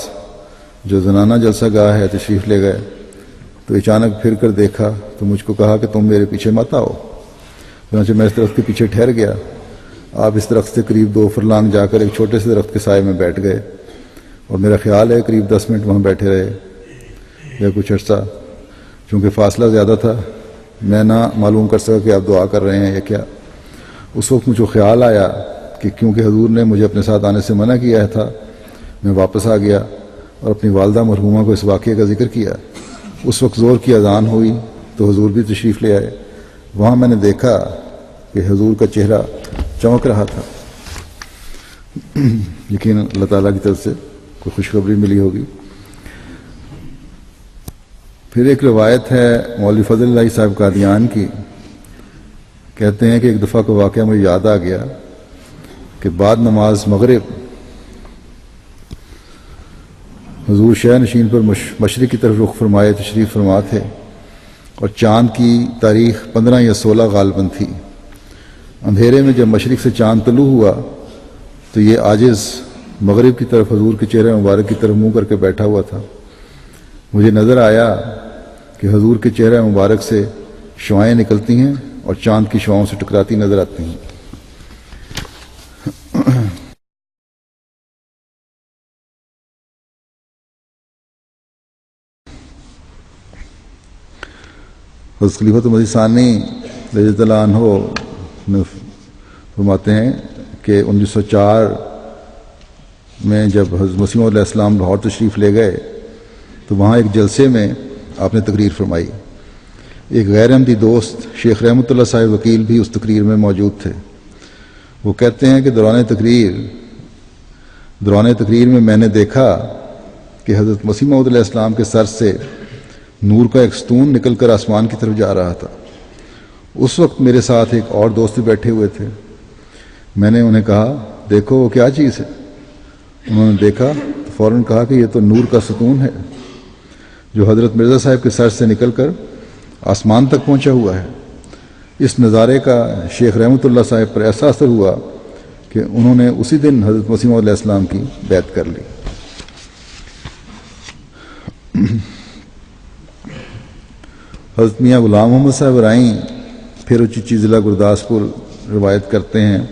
S2: جو زنانہ جلسہ گاہ ہے تشریف لے گئے۔ تو اچانک پھر کر دیکھا تو مجھ کو کہا کہ تم میرے پیچھے مت آؤ۔ چنانچہ میں اس درخت کے پیچھے ٹھہر گیا۔ آپ اس درخت سے قریب 2 فرلانگ جا کر ایک چھوٹے سے درخت کے سائے میں بیٹھ گئے، اور میرا خیال ہے قریب 10 منٹ وہاں بیٹھے رہے یا کچھ عرصہ۔ چونکہ فاصلہ زیادہ تھا میں نہ معلوم کر سکا کہ آپ دعا کر رہے ہیں یا کیا۔ اس وقت مجھ کو خیال آیا کہ کیونکہ حضور نے مجھے اپنے ساتھ آنے سے منع کیا تھا، میں واپس آ گیا اور اپنی والدہ مرحومہ کو اس واقعے کا ذکر کیا۔ اس وقت زور کی اذان ہوئی تو حضور بھی تشریف لے آئے۔ وہاں میں نے دیکھا کہ حضور کا چہرہ چمک رہا تھا۔ یقیناً اللہ تعالیٰ کی طرف سے کوئی خوشخبری ملی ہوگی۔ پھر ایک روایت ہے مولوی فضل اللہ صاحب قادیان کی۔ کہتے ہیں کہ ایک دفعہ کا واقعہ مجھے یاد آ گیا کہ بعد نماز مغرب حضور شہ نشین پر مشرق کی طرف رخ فرمائے تشریف فرما تھے، اور چاند کی تاریخ 15 یا 16 غالباً تھی۔ اندھیرے میں جب مشرق سے چاند طلوع ہوا تو یہ عاجز مغرب کی طرف حضور کے چہرے مبارک کی طرف منہ کر کے بیٹھا ہوا تھا۔ مجھے نظر آیا کہ حضور کے چہرے مبارک سے شعائیں نکلتی ہیں اور چاند کی شعاؤں سے ٹکراتی نظر آتی ہیں۔ حضرت خلیفۃ مسیح ثانی رضی اللہ عنہ فرماتے ہیں کہ 1904 میں جب حضرت مسیح علیہ السلام لاہور تشریف لے گئے تو وہاں ایک جلسے میں آپ نے تقریر فرمائی۔ ایک غیر احمدی دوست شیخ رحمۃ اللہ صاحب وکیل بھی اس تقریر میں موجود تھے۔ وہ کہتے ہیں کہ دوران تقریر میں نے دیکھا کہ حضرت مسیح موعود علیہ السلام کے سر سے نور کا ایک ستون نکل کر آسمان کی طرف جا رہا تھا۔ اس وقت میرے ساتھ ایک اور دوست بیٹھے ہوئے تھے۔ میں نے انہیں کہا دیکھو وہ کیا چیز ہے؟ انہوں نے دیکھا تو فوراً کہا کہ یہ تو نور کا ستون ہے جو حضرت مرزا صاحب کے سر سے نکل کر آسمان تک پہنچا ہوا ہے۔ اس نظارے کا شیخ رحمۃ اللہ صاحب پر ایسا اثر ہوا کہ انہوں نے اسی دن حضرت مسیح علیہ السلام کی بیعت کر لی۔ حضرت میاں غلام محمد صاحب رائیں پھر اچیچی ضلع گرداسپور روایت کرتے ہیں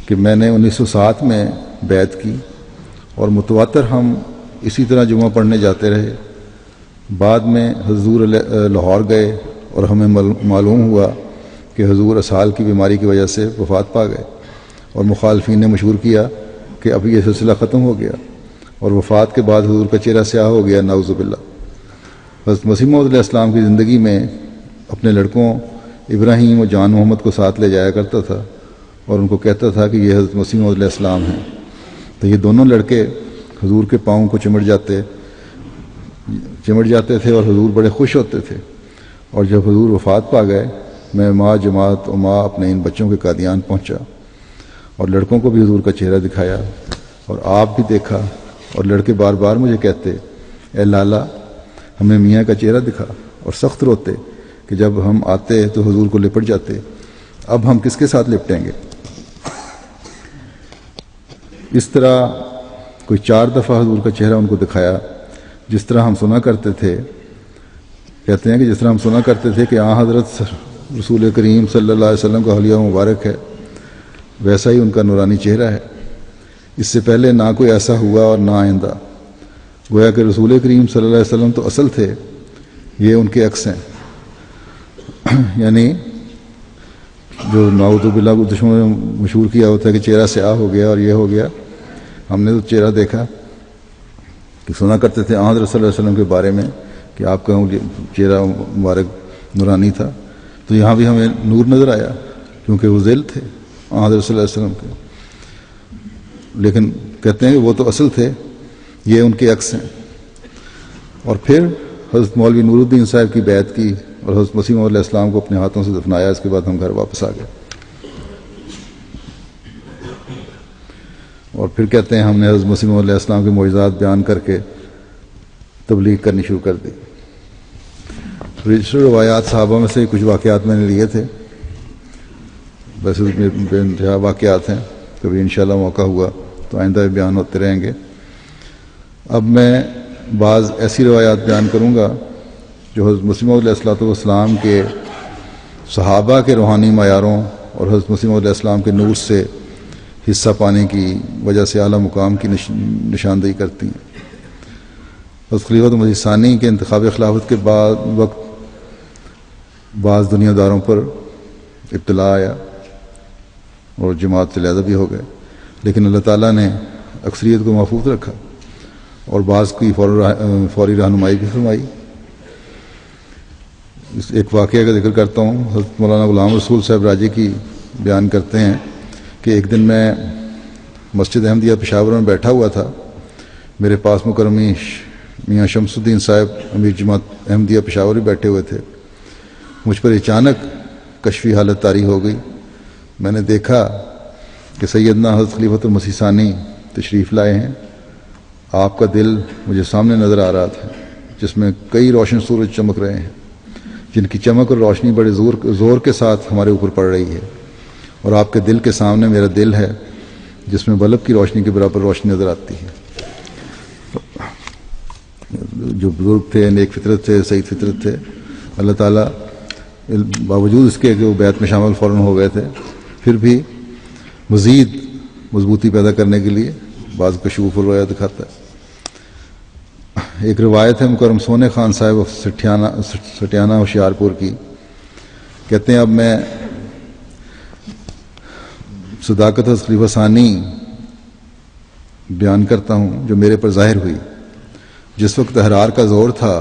S2: کہ میں نے 1907 میں بیعت کی اور متواتر ہم اسی طرح جمعہ پڑھنے جاتے رہے۔ بعد میں حضور لاہور گئے اور ہمیں معلوم ہوا کہ حضور اسہال کی بیماری کی وجہ سے وفات پا گئے، اور مخالفین نے مشہور کیا کہ اب یہ سلسلہ ختم ہو گیا، اور وفات کے بعد حضور کا چہرہ سیاہ ہو گیا، نعوذ باللہ۔ حضرت مسیح موعود علیہ السلام کی زندگی میں اپنے لڑکوں ابراہیم و جان محمد کو ساتھ لے جایا کرتا تھا اور ان کو کہتا تھا کہ یہ حضرت مسیح علیہ السلام ہیں۔ تو یہ دونوں لڑکے حضور کے پاؤں کو چمٹ جاتے تھے اور حضور بڑے خوش ہوتے تھے۔ اور جب حضور وفات پا گئے، میں ماں جماعت و ماں اپنے ان بچوں کے قادیان پہنچا اور لڑکوں کو بھی حضور کا چہرہ دکھایا اور آپ بھی دیکھا، اور لڑکے بار بار مجھے کہتے، اے لالا ہمیں میاں کا چہرہ دکھا، اور سخت روتے کہ جب ہم آتے تو حضور کو لپٹ جاتے، اب ہم کس کے ساتھ لپٹیں گے؟ اس طرح کوئی 4 دفعہ حضور کا چہرہ ان کو دکھایا، جس طرح ہم سنا کرتے تھے۔ کہتے ہیں کہ جس طرح ہم سنا کرتے تھے کہ حضرت رسول کریم صلی اللہ علیہ وسلم کا حلیہ مبارک ہے، ویسا ہی ان کا نورانی چہرہ ہے۔ اس سے پہلے نہ کوئی ایسا ہوا اور نہ آئندہ۔ گویا کہ رسول کریم صلی اللہ علیہ وسلم تو اصل تھے، یہ ان کے عکس ہیں۔ یعنی جو نعوذ باللہ کو دشمنوں نے مشہور کیا ہوتا ہے کہ چہرہ سیاہ ہو گیا اور یہ ہو گیا، ہم نے تو چہرہ دیکھا کہ سنا کرتے تھے حضرت صلی اللہ علیہ وسلم کے بارے میں کہ آپ کا چہرہ مبارک نورانی تھا، تو یہاں بھی ہمیں نور نظر آیا کیونکہ وہ ذل تھے حضرت صلی اللہ علیہ وسلم کے۔ لیکن کہتے ہیں کہ وہ تو اصل تھے، یہ ان کے عکس ہیں۔ اور پھر حضرت مولوی نور الدین صاحب کی بیعت کی اور حضرت مسیح علیہ السلام کو اپنے ہاتھوں سے دفنایا۔ اس کے بعد ہم گھر واپس آ گئے، اور پھر کہتے ہیں ہم نے حضرت مسیح علیہ السلام کے معجزات بیان کر کے تبلیغ کرنی شروع کر دی۔ رجسٹر روایات صحابہ میں سے کچھ واقعات میں نے لیے تھے، ویسے بے انتہا واقعات ہیں، کبھی انشاءاللہ موقع ہوا تو آئندہ بھی بیان ہوتے رہیں گے۔ اب میں بعض ایسی روایات بیان کروں گا جو حضرت مسیح علیہ السلام کے صحابہ کے روحانی معیاروں اور حضرت مسیح علیہ السلام کے نور سے حصہ پانے کی وجہ سے اعلیٰ مقام کی نشاندہی کرتی ہیں۔ حضرت خلیفۃ مسیح ثانی کے انتخاب خلافت کے وقت بعض دنیا داروں پر ابتلا آیا اور جماعت سے علیحدہ بھی ہو گئے، لیکن اللہ تعالیٰ نے اکثریت کو محفوظ رکھا اور بعض کی فوری رہنمائی بھی فرمائی۔ ایک واقعہ کا ذکر کرتا ہوں۔ حضرت مولانا غلام رسول صاحب راجی کی بیان کرتے ہیں کہ ایک دن میں مسجد احمدیہ پشاور میں بیٹھا ہوا تھا، میرے پاس مکرمی میاں شمس الدین صاحب امیر جماعت احمدیہ پشاور بھی بیٹھے ہوئے تھے۔ مجھ پر اچانک کشفی حالت طاری ہو گئی۔ میں نے دیکھا کہ سیدنا حضرت خلیفۃ المسیح ثانی تشریف لائے ہیں۔ آپ کا دل مجھے سامنے نظر آ رہا تھا، جس میں کئی روشن سورج چمک رہے ہیں، جن کی چمک اور روشنی بڑے زور کے ساتھ ہمارے اوپر پڑ رہی ہے، اور آپ کے دل کے سامنے میرا دل ہے جس میں بلب کی روشنی کے برابر روشنی نظر آتی ہے۔ جو بزرگ تھے، نیک فطرت تھے، سعید فطرت تھے، اللہ تعالیٰ باوجود اس کے کہ وہ بیعت میں شامل فوراً ہو گئے تھے، پھر بھی مزید مضبوطی پیدا کرنے کے لیے بعض کشوف اور رویا دکھاتا ہے۔ ایک روایت ہے مکرم سونے خان صاحب سٹیانہ ہوشیارپور کی، کہتے ہیں اب میں صداقت خلیفہ ثانی بیان کرتا ہوں جو میرے پر ظاہر ہوئی۔ جس وقت احرار کا زور تھا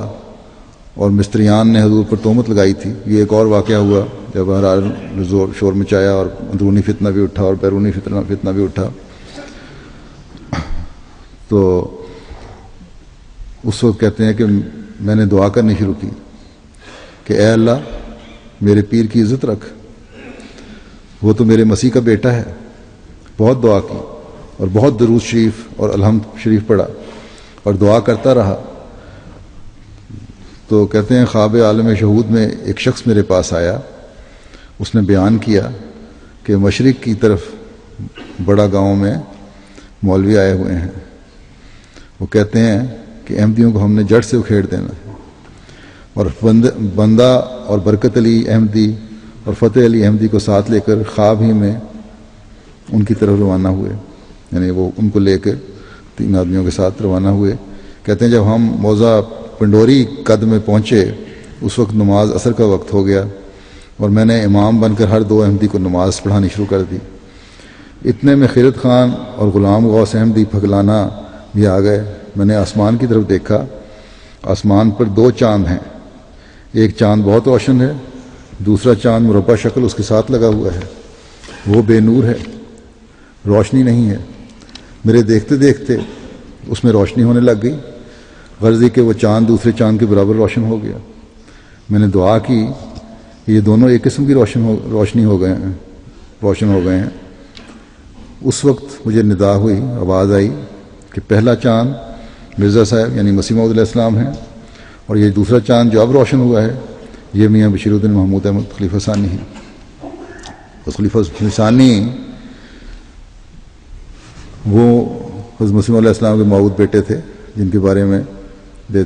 S2: اور مستریان نے حضور پر تہمت لگائی تھی، یہ ایک اور واقعہ ہوا جب احرار نے شور مچایا اور اندرونی فتنہ بھی اٹھا اور بیرونی فتنہ بھی اٹھا، تو اس وقت کہتے ہیں کہ میں نے دعا کرنی شروع کی کہ اے اللہ میرے پیر کی عزت رکھ، وہ تو میرے مسیح کا بیٹا ہے۔ بہت دعا کی اور بہت درود شریف اور الحمد شریف پڑھا اور دعا کرتا رہا۔ تو کہتے ہیں خواب عالم شہود میں ایک شخص میرے پاس آیا، اس نے بیان کیا کہ مشرق کی طرف بڑا گاؤں میں مولوی آئے ہوئے ہیں، وہ کہتے ہیں کہ احمدیوں کو ہم نے جڑ سے اکھیڑ دینا ہے، اور بندہ اور برکت علی احمدی اور فتح علی احمدی کو ساتھ لے کر خواب ہی میں ان کی طرف روانہ ہوئے، یعنی وہ ان کو لے کے 3 آدمیوں کے ساتھ روانہ ہوئے۔ کہتے ہیں جب ہم موضع پنڈوری قد میں پہنچے، اس وقت نماز عصر کا وقت ہو گیا اور میں نے امام بن کر ہر 2 احمدی کو نماز پڑھانی شروع کر دی۔ اتنے میں خیرت خان اور غلام غوث احمدی پھگلانا بھی آ گئے۔ میں نے آسمان کی طرف دیکھا، آسمان پر 2 چاند ہیں، ایک چاند بہت روشن ہے دوسرا چاند مربع شکل اس کے ساتھ لگا ہوا ہے، وہ بے نور ہے، روشنی نہیں ہے۔ میرے دیکھتے دیکھتے اس میں روشنی ہونے لگ گئی، غرض یہ کہ وہ چاند دوسرے چاند کے برابر روشن ہو گیا۔ میں نے دعا کی کہ یہ دونوں ایک قسم کی روشن ہو گئے ہیں۔ اس وقت مجھے ندا ہوئی، آواز آئی کہ پہلا چاند مرزا صاحب یعنی مسیح موعود علیہ السلام ہیں، اور یہ دوسرا چاند جو اب روشن ہوا ہے یہ میاں بشیر الدین محمود احمد خلیفہ ثانی ہیں۔ اس خلیفہ ثانی وہ حضرت مسیح علیہ السلام کے موعود بیٹے تھے، جن کے بارے میں بے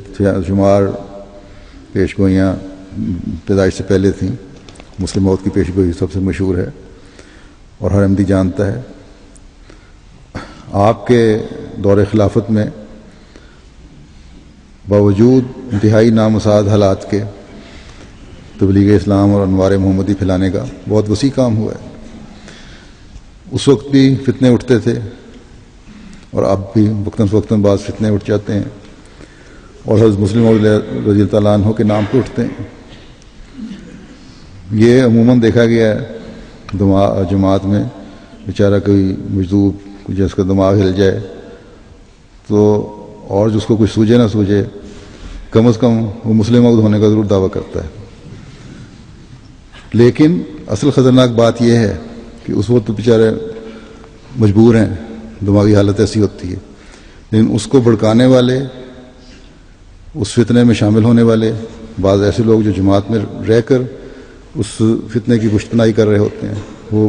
S2: شمار پیش گوئیاں پیدائش سے پہلے تھیں۔ مسلم موت کی پیش گوئی سب سے مشہور ہے اور ہر احمدی جانتا ہے۔ آپ کے دور خلافت میں باوجود انتہائی نامساعد حالات کے تبلیغ اسلام اور انوار محمدی پھیلانے کا بہت وسیع کام ہوا ہے۔ اس وقت بھی فتنے اٹھتے تھے اور اب بھی وقتاً فوقتاً بعض فتنے اٹھ جاتے ہیں، اور حضرت مسلم موعود رضی اللہ تعالیٰ عنہ کے نام پہ اٹھتے ہیں۔ یہ عموماً دیکھا گیا ہے جماعت میں بیچارہ کوئی مجذوب جس کا دماغ ہل جائے تو اور جس کو کچھ سوجے نہ سوجے کم از کم وہ مسلم موعود ہونے کا ضرور دعویٰ کرتا ہے۔ لیکن اصل خطرناک بات یہ ہے کہ اس وقت تو بیچارے مجبور ہیں، دماغی حالت ایسی ہوتی ہے، لیکن اس کو بھڑکانے والے، اس فتنے میں شامل ہونے والے بعض ایسے لوگ جو جماعت میں رہ کر اس فتنے کی پشت پناہی کر رہے ہوتے ہیں، وہ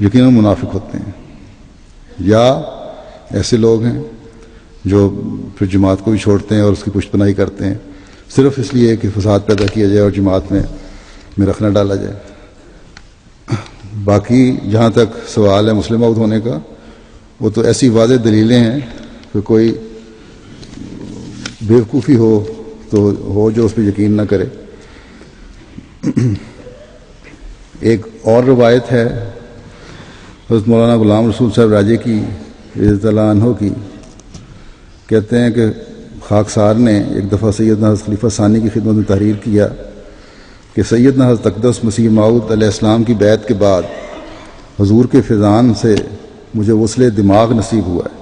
S2: یقیناً منافق ہوتے ہیں، یا ایسے لوگ ہیں جو پھر جماعت کو بھی چھوڑتے ہیں اور اس کی پشت پناہی کرتے ہیں صرف اس لیے کہ فساد پیدا کیا جائے اور جماعت میں رکھنا ڈالا جائے۔ باقی جہاں تک سوال ہے مسلم موعود ہونے کا، وہ تو ایسی واضح دلیلیں ہیں کہ کوئی بیوقوفی ہو تو ہو جو اس پہ یقین نہ کرے۔ ایک اور روایت ہے حضرت مولانا غلام رسول صاحب راجے کی رضی اللہ تعالیٰ عنہ کی، کہتے ہیں کہ خاکسار نے ایک دفعہ سیدنا حضرت خلیفہ ثانی کی خدمت میں تحریر کیا کہ سیدنا حضرت اقدس مسیح موعود علیہ السلام کی بیعت کے بعد حضور کے فیضان سے مجھے غسل دماغ نصیب ہوا ہے۔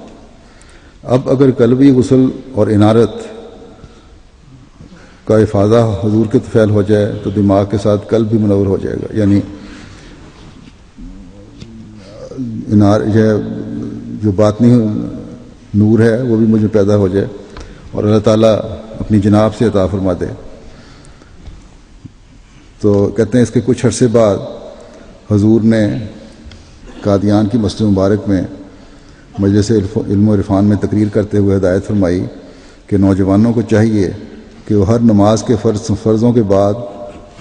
S2: اب اگر قلبی غسل اور انارت کا افاضہ حضور کے طفیل ہو جائے تو دماغ کے ساتھ قلب بھی منور ہو جائے گا، یعنی جو باطنی نور ہے وہ بھی مجھے پیدا ہو جائے اور اللہ تعالیٰ اپنی جناب سے عطا فرما دے۔ تو کہتے ہیں اس کے کچھ عرصے بعد حضور نے قادیان کی مسجد مبارک میں مجلس علم و عرفان میں تقریر کرتے ہوئے ہدایت فرمائی کہ نوجوانوں کو چاہیے کہ وہ ہر نماز کے فرضوں کے بعد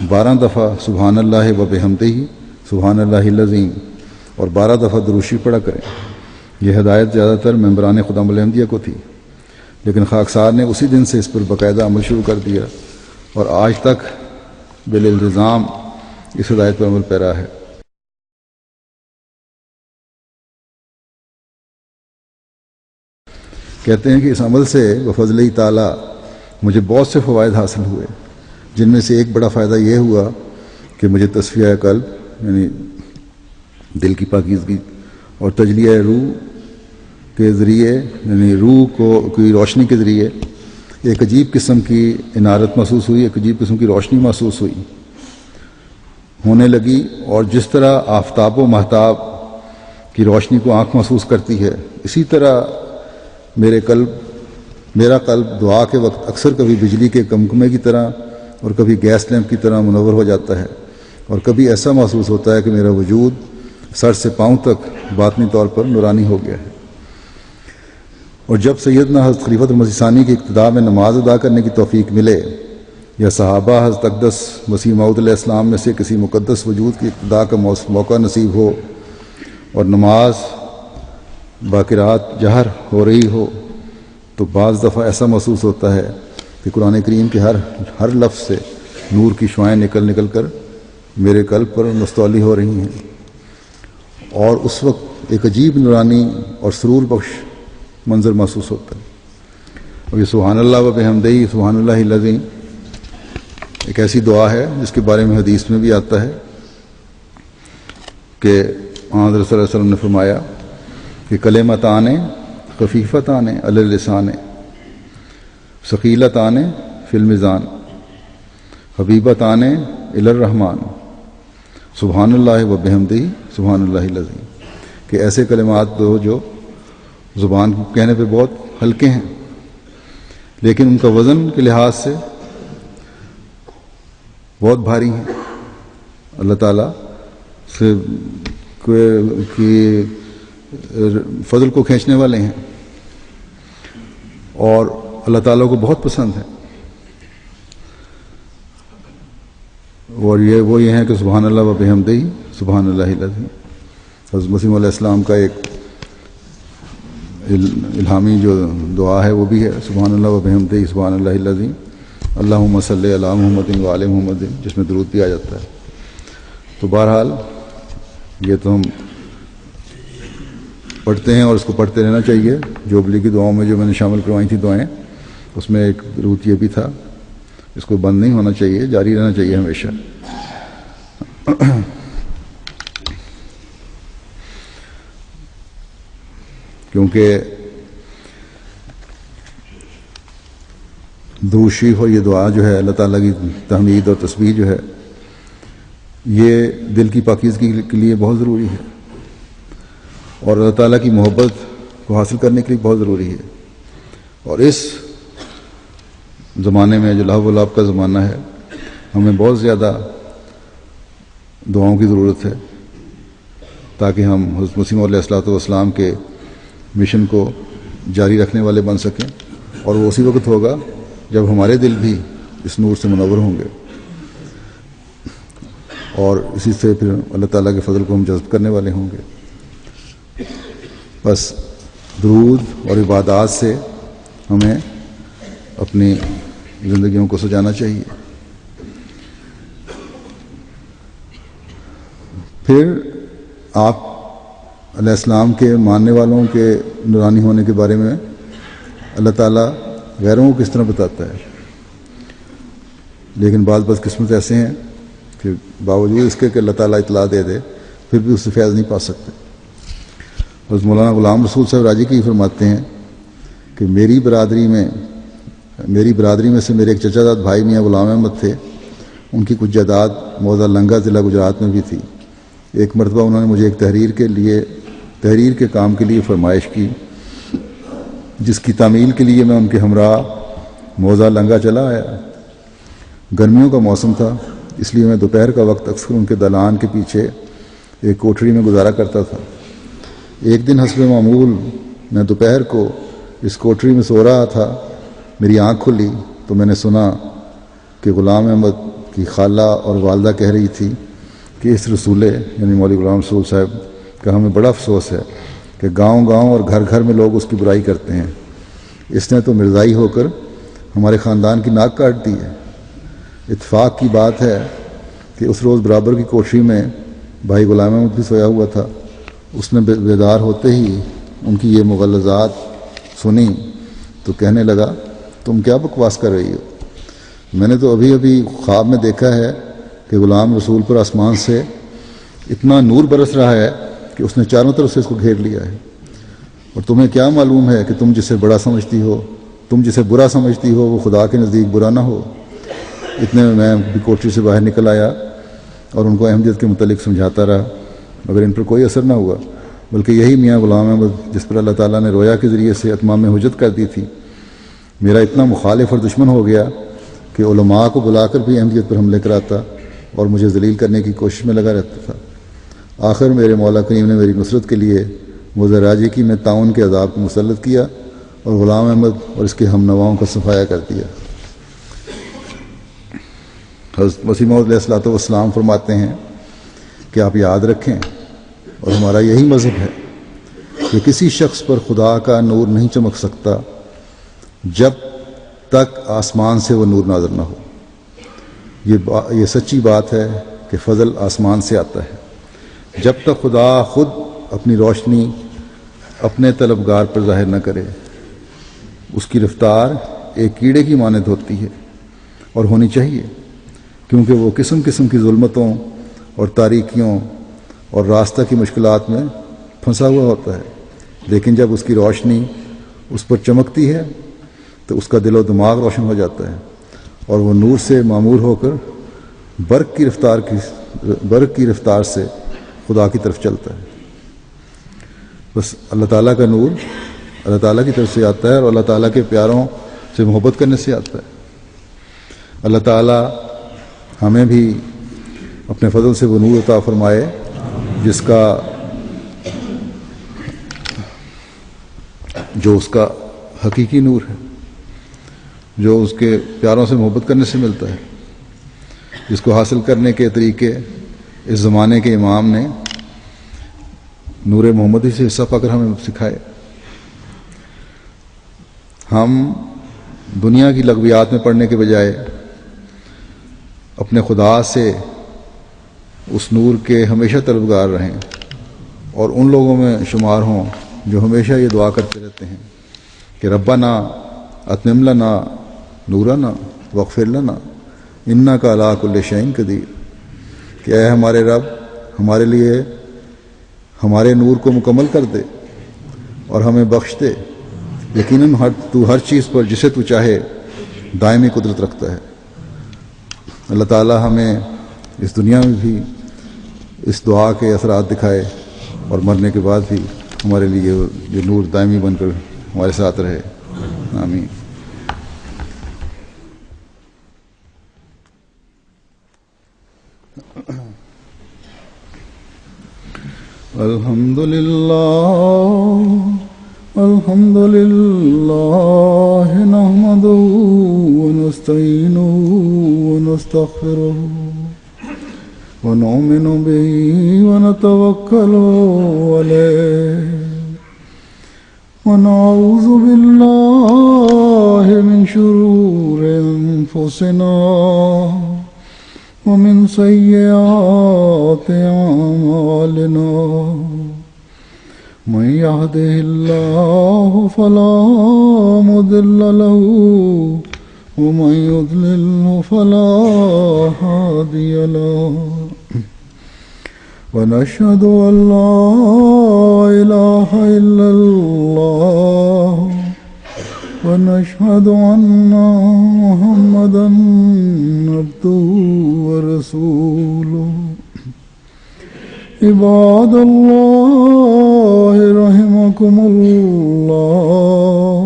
S2: 12 دفعہ سبحان اللہ و بحمدہ سبحان اللہ العظیم اور 12 دفعہ درود شریف پڑھا کریں۔ یہ ہدایت زیادہ تر ممبران خدام الاحمدیہ کو تھی، لیکن خاکسار نے اسی دن سے اس پر باقاعدہ عمل شروع کر دیا اور آج تک بالالتزام اس ہدایت پر عمل پیرا ہے۔ کہتے ہیں کہ اس عمل سے بفضل تعالیٰ مجھے بہت سے فوائد حاصل ہوئے، جن میں سے ایک بڑا فائدہ یہ ہوا کہ مجھے تصفیہ قلب یعنی دل کی پاکیزگی اور تجلیہ روح کے ذریعے یعنی روح کی روشنی کے ذریعے ایک عجیب قسم کی انارت محسوس ہوئی، ایک عجیب قسم کی روشنی محسوس ہونے لگی، اور جس طرح آفتاب و مہتاب کی روشنی کو آنکھ محسوس کرتی ہے، اسی طرح میرا قلب دعا کے وقت اکثر کبھی بجلی کے کمکمے کی طرح اور کبھی گیس لیمپ کی طرح منور ہو جاتا ہے، اور کبھی ایسا محسوس ہوتا ہے کہ میرا وجود سر سے پاؤں تک باطنی طور پر نورانی ہو گیا ہے۔ اور جب سیدنا حضرت خلیفۃ المسیح ثانی کی اقتداء میں نماز ادا کرنے کی توفیق ملے، یا صحابہ حضرت اقدس مسیح موعود علیہ السلام میں سے کسی مقدس وجود کی اقتداء کا موقع نصیب ہو اور نماز باقرات جہر ہو رہی ہو، تو بعض دفعہ ایسا محسوس ہوتا ہے کہ قرآن کریم کے ہر لفظ سے نور کی شعائیں نکل کر میرے قلب پر مستولی ہو رہی ہیں، اور اس وقت ایک عجیب نورانی اور سرور بخش منظر محسوس ہوتا ہے۔ اور یہ سبحان اللہ و بحمدہ سبحان اللہ العظیم ایک ایسی دعا ہے جس کے بارے میں حدیث میں بھی آتا ہے کہ حضرت صلی اللہ علیہ وسلم نے فرمایا کہ کلمتان خفیفتان علی اللسان ثقیلتان فی المیزان حبیبتان الی الرحمن سبحان اللہ و بحمدہ سبحان اللہ العظیم، کہ ایسے کلمات دو جو زبان کہنے پہ بہت ہلکے ہیں لیکن ان کا وزن کے لحاظ سے بہت بھاری ہیں، اللہ تعالیٰ سے کی فضل کو کھینچنے والے ہیں اور اللہ تعالیٰ کو بہت پسند ہے. اور وہ یہ ہے کہ سبحان اللہ و بحمدہ سبحان اللہ العظیم. حضرت مسیح علیہ السلام کا ایک الہامی جو دعا ہے وہ بھی ہے سبحان اللہ و بحمدہ سبحان اللہ العظیم اللہم صلی علی محمد و آل محمد، جس میں درود بھی آ جاتا ہے. تو بہرحال یہ تو ہم پڑھتے ہیں اور اس کو پڑھتے رہنا چاہیے. جوبلی کی دعاؤں میں جو میں نے شامل کروائی تھیں دعائیں، اس میں ایک درود یہ بھی تھا. اس کو بند نہیں ہونا چاہیے، جاری رہنا چاہیے ہمیشہ. کیونکہ درود شریف اور یہ دعا جو ہے اللہ تعالیٰ کی تحمید اور تسبیح جو ہے یہ دل کی پاکیزگی کے لیے بہت ضروری ہے اور اللہ تعالیٰ کی محبت کو حاصل کرنے کے لیے بہت ضروری ہے. اور اس زمانے میں جو لہو و لعب کا زمانہ ہے، ہمیں بہت زیادہ دعاؤں کی ضرورت ہے تاکہ ہم حضرت مسیح علیہ الصلوۃ والسلام کے مشن کو جاری رکھنے والے بن سکیں. اور وہ اسی وقت ہوگا جب ہمارے دل بھی اس نور سے منور ہوں گے اور اسی سے پھر اللہ تعالیٰ کے فضل کو ہم جذب کرنے والے ہوں گے. بس درود اور عبادات سے ہمیں اپنی زندگیوں کو سجانا چاہیے. پھر آپ علیہ السلام کے ماننے والوں کے نورانی ہونے کے بارے میں اللہ تعالیٰ غیروں کو کس طرح بتاتا ہے. لیکن بعض بدقسمت ایسے ہیں کہ باوجود اس کے کہ اللہ تعالیٰ اطلاع دے دے پھر بھی اس سے فیض نہیں پا سکتے. حضرت مولانا غلام رسول صاحب راجی کی فرماتے ہیں کہ میری برادری میں سے میرے ایک چچا داد بھائی میاں غلام احمد تھے. ان کی کچھ جائیداد موضع لنگا ضلع گجرات میں بھی تھی. ایک مرتبہ انہوں نے مجھے ایک تحریر کے کام کے لیے فرمائش کی، جس کی تعمیل کے لیے میں ان کے ہمراہ موضع لنگا چلا آیا. گرمیوں کا موسم تھا، اس لیے میں دوپہر کا وقت اکثر ان کے دالان کے پیچھے ایک کوٹھری میں گزارا کرتا تھا. ایک دن حسب معمول میں دوپہر کو اس کوٹھری میں سو رہا تھا. میری آنکھ کھلی تو میں نے سنا کہ غلام احمد کی خالہ اور والدہ کہہ رہی تھی کہ اس رسول یعنی مولوی غلام رسول صاحب کا ہمیں بڑا افسوس ہے کہ گاؤں گاؤں اور گھر گھر میں لوگ اس کی برائی کرتے ہیں. اس نے تو مرزائی ہو کر ہمارے خاندان کی ناک کاٹ دی ہے. اتفاق کی بات ہے کہ اس روز برابر کی کوٹھری میں بھائی غلام احمد بھی سویا ہوا تھا. اس نے بیدار ہوتے ہی ان کی یہ مغلظات سنی تو کہنے لگا تم کیا بکواس کر رہی ہو؟ میں نے تو ابھی خواب میں دیکھا ہے کہ غلام رسول پر آسمان سے اتنا نور برس رہا ہے کہ اس نے چاروں طرف سے اس کو گھیر لیا ہے. اور تمہیں کیا معلوم ہے کہ تم جسے بڑا سمجھتی ہو، تم جسے برا سمجھتی ہو وہ خدا کے نزدیک برا نہ ہو. اتنے میں بھی کوٹری سے باہر نکل آیا اور ان کو احمدیت کے متعلق سمجھاتا رہا، مگر ان پر کوئی اثر نہ ہوا. بلکہ یہی میاں غلام احمد جس پر اللہ تعالیٰ نے رویا کے ذریعے سے اتمام حجت کر دی تھی، میرا اتنا مخالف اور دشمن ہو گیا کہ علماء کو بلا کر بھی احمدیت پر حملے کراتا اور مجھے ذلیل کرنے کی کوشش میں لگا رہتا تھا. آخر میرے مولا کریم نے میری نصرت کے لیے موضع راجی کی میں تعاون کے عذاب کو مسلط کیا اور غلام احمد اور اس کے ہم نواؤں کا صفایا کر دیا. حضرت مسیح موعود علیہ الصلوۃ والسلام فرماتے ہیں کہ آپ یاد رکھیں اور ہمارا یہی مذہب ہے کہ کسی شخص پر خدا کا نور نہیں چمک سکتا جب تک آسمان سے وہ نور نازل نہ ہو. یہ سچی بات ہے کہ فضل آسمان سے آتا ہے. جب تک خدا خود اپنی روشنی اپنے طلبگار پر ظاہر نہ کرے، اس کی رفتار ایک کیڑے کی مانند ہوتی ہے اور ہونی چاہیے. کیونکہ وہ قسم قسم کی ظلمتوں اور تاریکیوں اور راستہ کی مشکلات میں پھنسا ہوا ہوتا ہے، لیکن جب اس کی روشنی اس پر چمکتی ہے تو اس کا دل و دماغ روشن ہو جاتا ہے اور وہ نور سے معمور ہو کر برق کی رفتار سے خدا کی طرف چلتا ہے۔ بس اللہ تعالیٰ کا نور اللہ تعالیٰ کی طرف سے آتا ہے اور اللہ تعالیٰ کے پیاروں سے محبت کرنے سے آتا ہے۔ اللہ تعالیٰ ہمیں بھی اپنے فضل سے وہ نور عطا فرمائے جو اس کا حقیقی نور ہے، جو اس کے پیاروں سے محبت کرنے سے ملتا ہے، جس کو حاصل کرنے کے طریقے اس زمانے کے امام نے نور محمدی سے حصہ پا کر ہمیں سکھائے۔ ہم دنیا کی لغویات میں پڑھنے کے بجائے اپنے خدا سے اس نور کے ہمیشہ طلبگار رہیں اور ان لوگوں میں شمار ہوں جو ہمیشہ یہ دعا کرتے رہتے ہیں کہ ربنا اتمم لنا نورنا واغفر لنا انک علی کل شیء قدیر، کہ اے ہمارے رب ہمارے لیے ہمارے نور کو مکمل کر دے اور ہمیں بخش دے، یقیناً تو ہر چیز پر جسے تو چاہے دائمی قدرت رکھتا ہے۔ اللہ تعالی ہمیں اس دنیا میں بھی اس دعا کے اثرات دکھائے اور مرنے کے بعد بھی ہمارے لیے یہ نور دائمی بن کر ہمارے ساتھ رہے، آمین۔ الحمد للہ نحمده ونستعینه ونستغفره ونؤمن به ونتوکل علیہ ونعوذ باللہ من شرور انفسنا ومن سیئات اعمالنا من يهده الله فلا مضل له ومن يضلل فلا هادي له ونشهد أن لا إله إلا الله ونشهد أن محمدا عبده ورسوله عباد الله رحمكم الله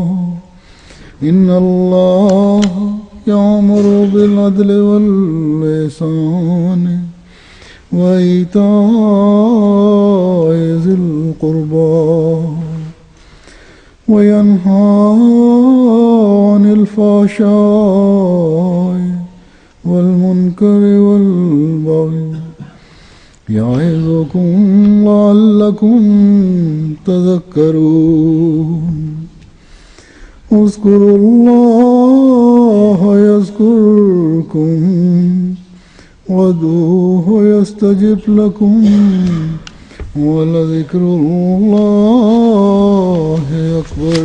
S2: إن الله يأمر بالعدل والإحسان وإيتاء ذي القربى وينهى عن الفحشاء والمنكر والبغي يعظكم لعلكم تذكرون اذكروا الله يذكركم وادعوه يستجب لكم ولذكر الله أكبر